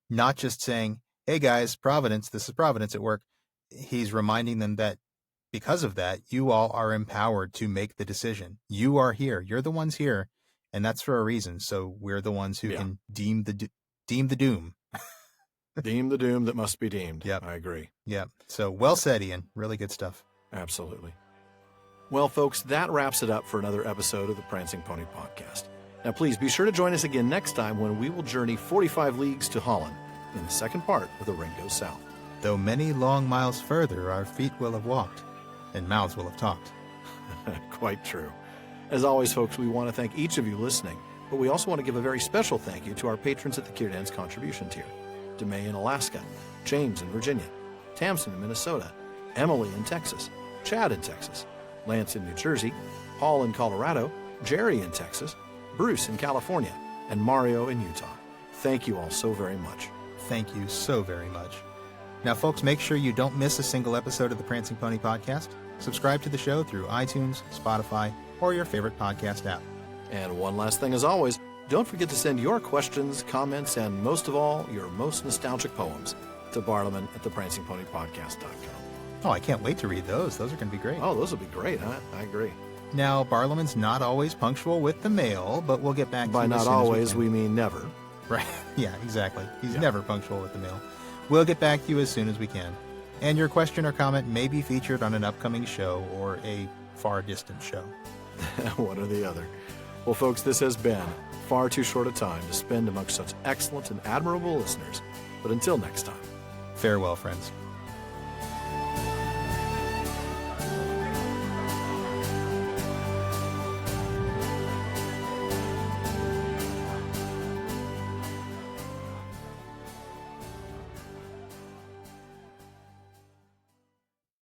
not just saying, hey guys, Providence, this is Providence at work. He's reminding them that because of that, you all are empowered to make the decision. You are here. You're the ones here. And that's for a reason. So we're the ones who can deem the doom. Deem the doom that must be deemed. Yep. I agree. Yep. So well said, Ian. Really good stuff. Absolutely. Well, folks, that wraps it up for another episode of the Prancing Pony Podcast. Now, please be sure to join us again next time when we will journey 45 leagues to Holland in the second part of The Ring Goes South. Though many long miles further our feet will have walked, and mouths will have talked. Quite true. As always, folks, we want to thank each of you listening, but we also want to give a very special thank you to our patrons at the Círdan's contribution tier. DeMay in Alaska, James in Virginia, Tamsin in Minnesota, Emily in Texas, Chad in Texas, Lance in New Jersey, Paul in Colorado, Jerry in Texas, Bruce in California, and Mario in Utah. Thank you all so very much. Thank you so very much. Now, folks, make sure you don't miss a single episode of the Prancing Pony Podcast. Subscribe to the show through iTunes, Spotify, or your favorite podcast app. And one last thing as always, don't forget to send your questions, comments, and most of all, your most nostalgic poems to Barliman at theprancingponypodcast.com. Oh, I can't wait to read those. Those are going to be great. Oh, those will be great, huh? I agree. Now, Barliman's not always punctual with the mail, but we'll get back to By you not as soon always, as we mean never. Right. Yeah, exactly. He's never punctual with the mail. We'll get back to you as soon as we can. And your question or comment may be featured on an upcoming show or a far distant show. One or the other. Well, folks, this has been far too short a time to spend amongst such excellent and admirable listeners. But until next time. Farewell, friends.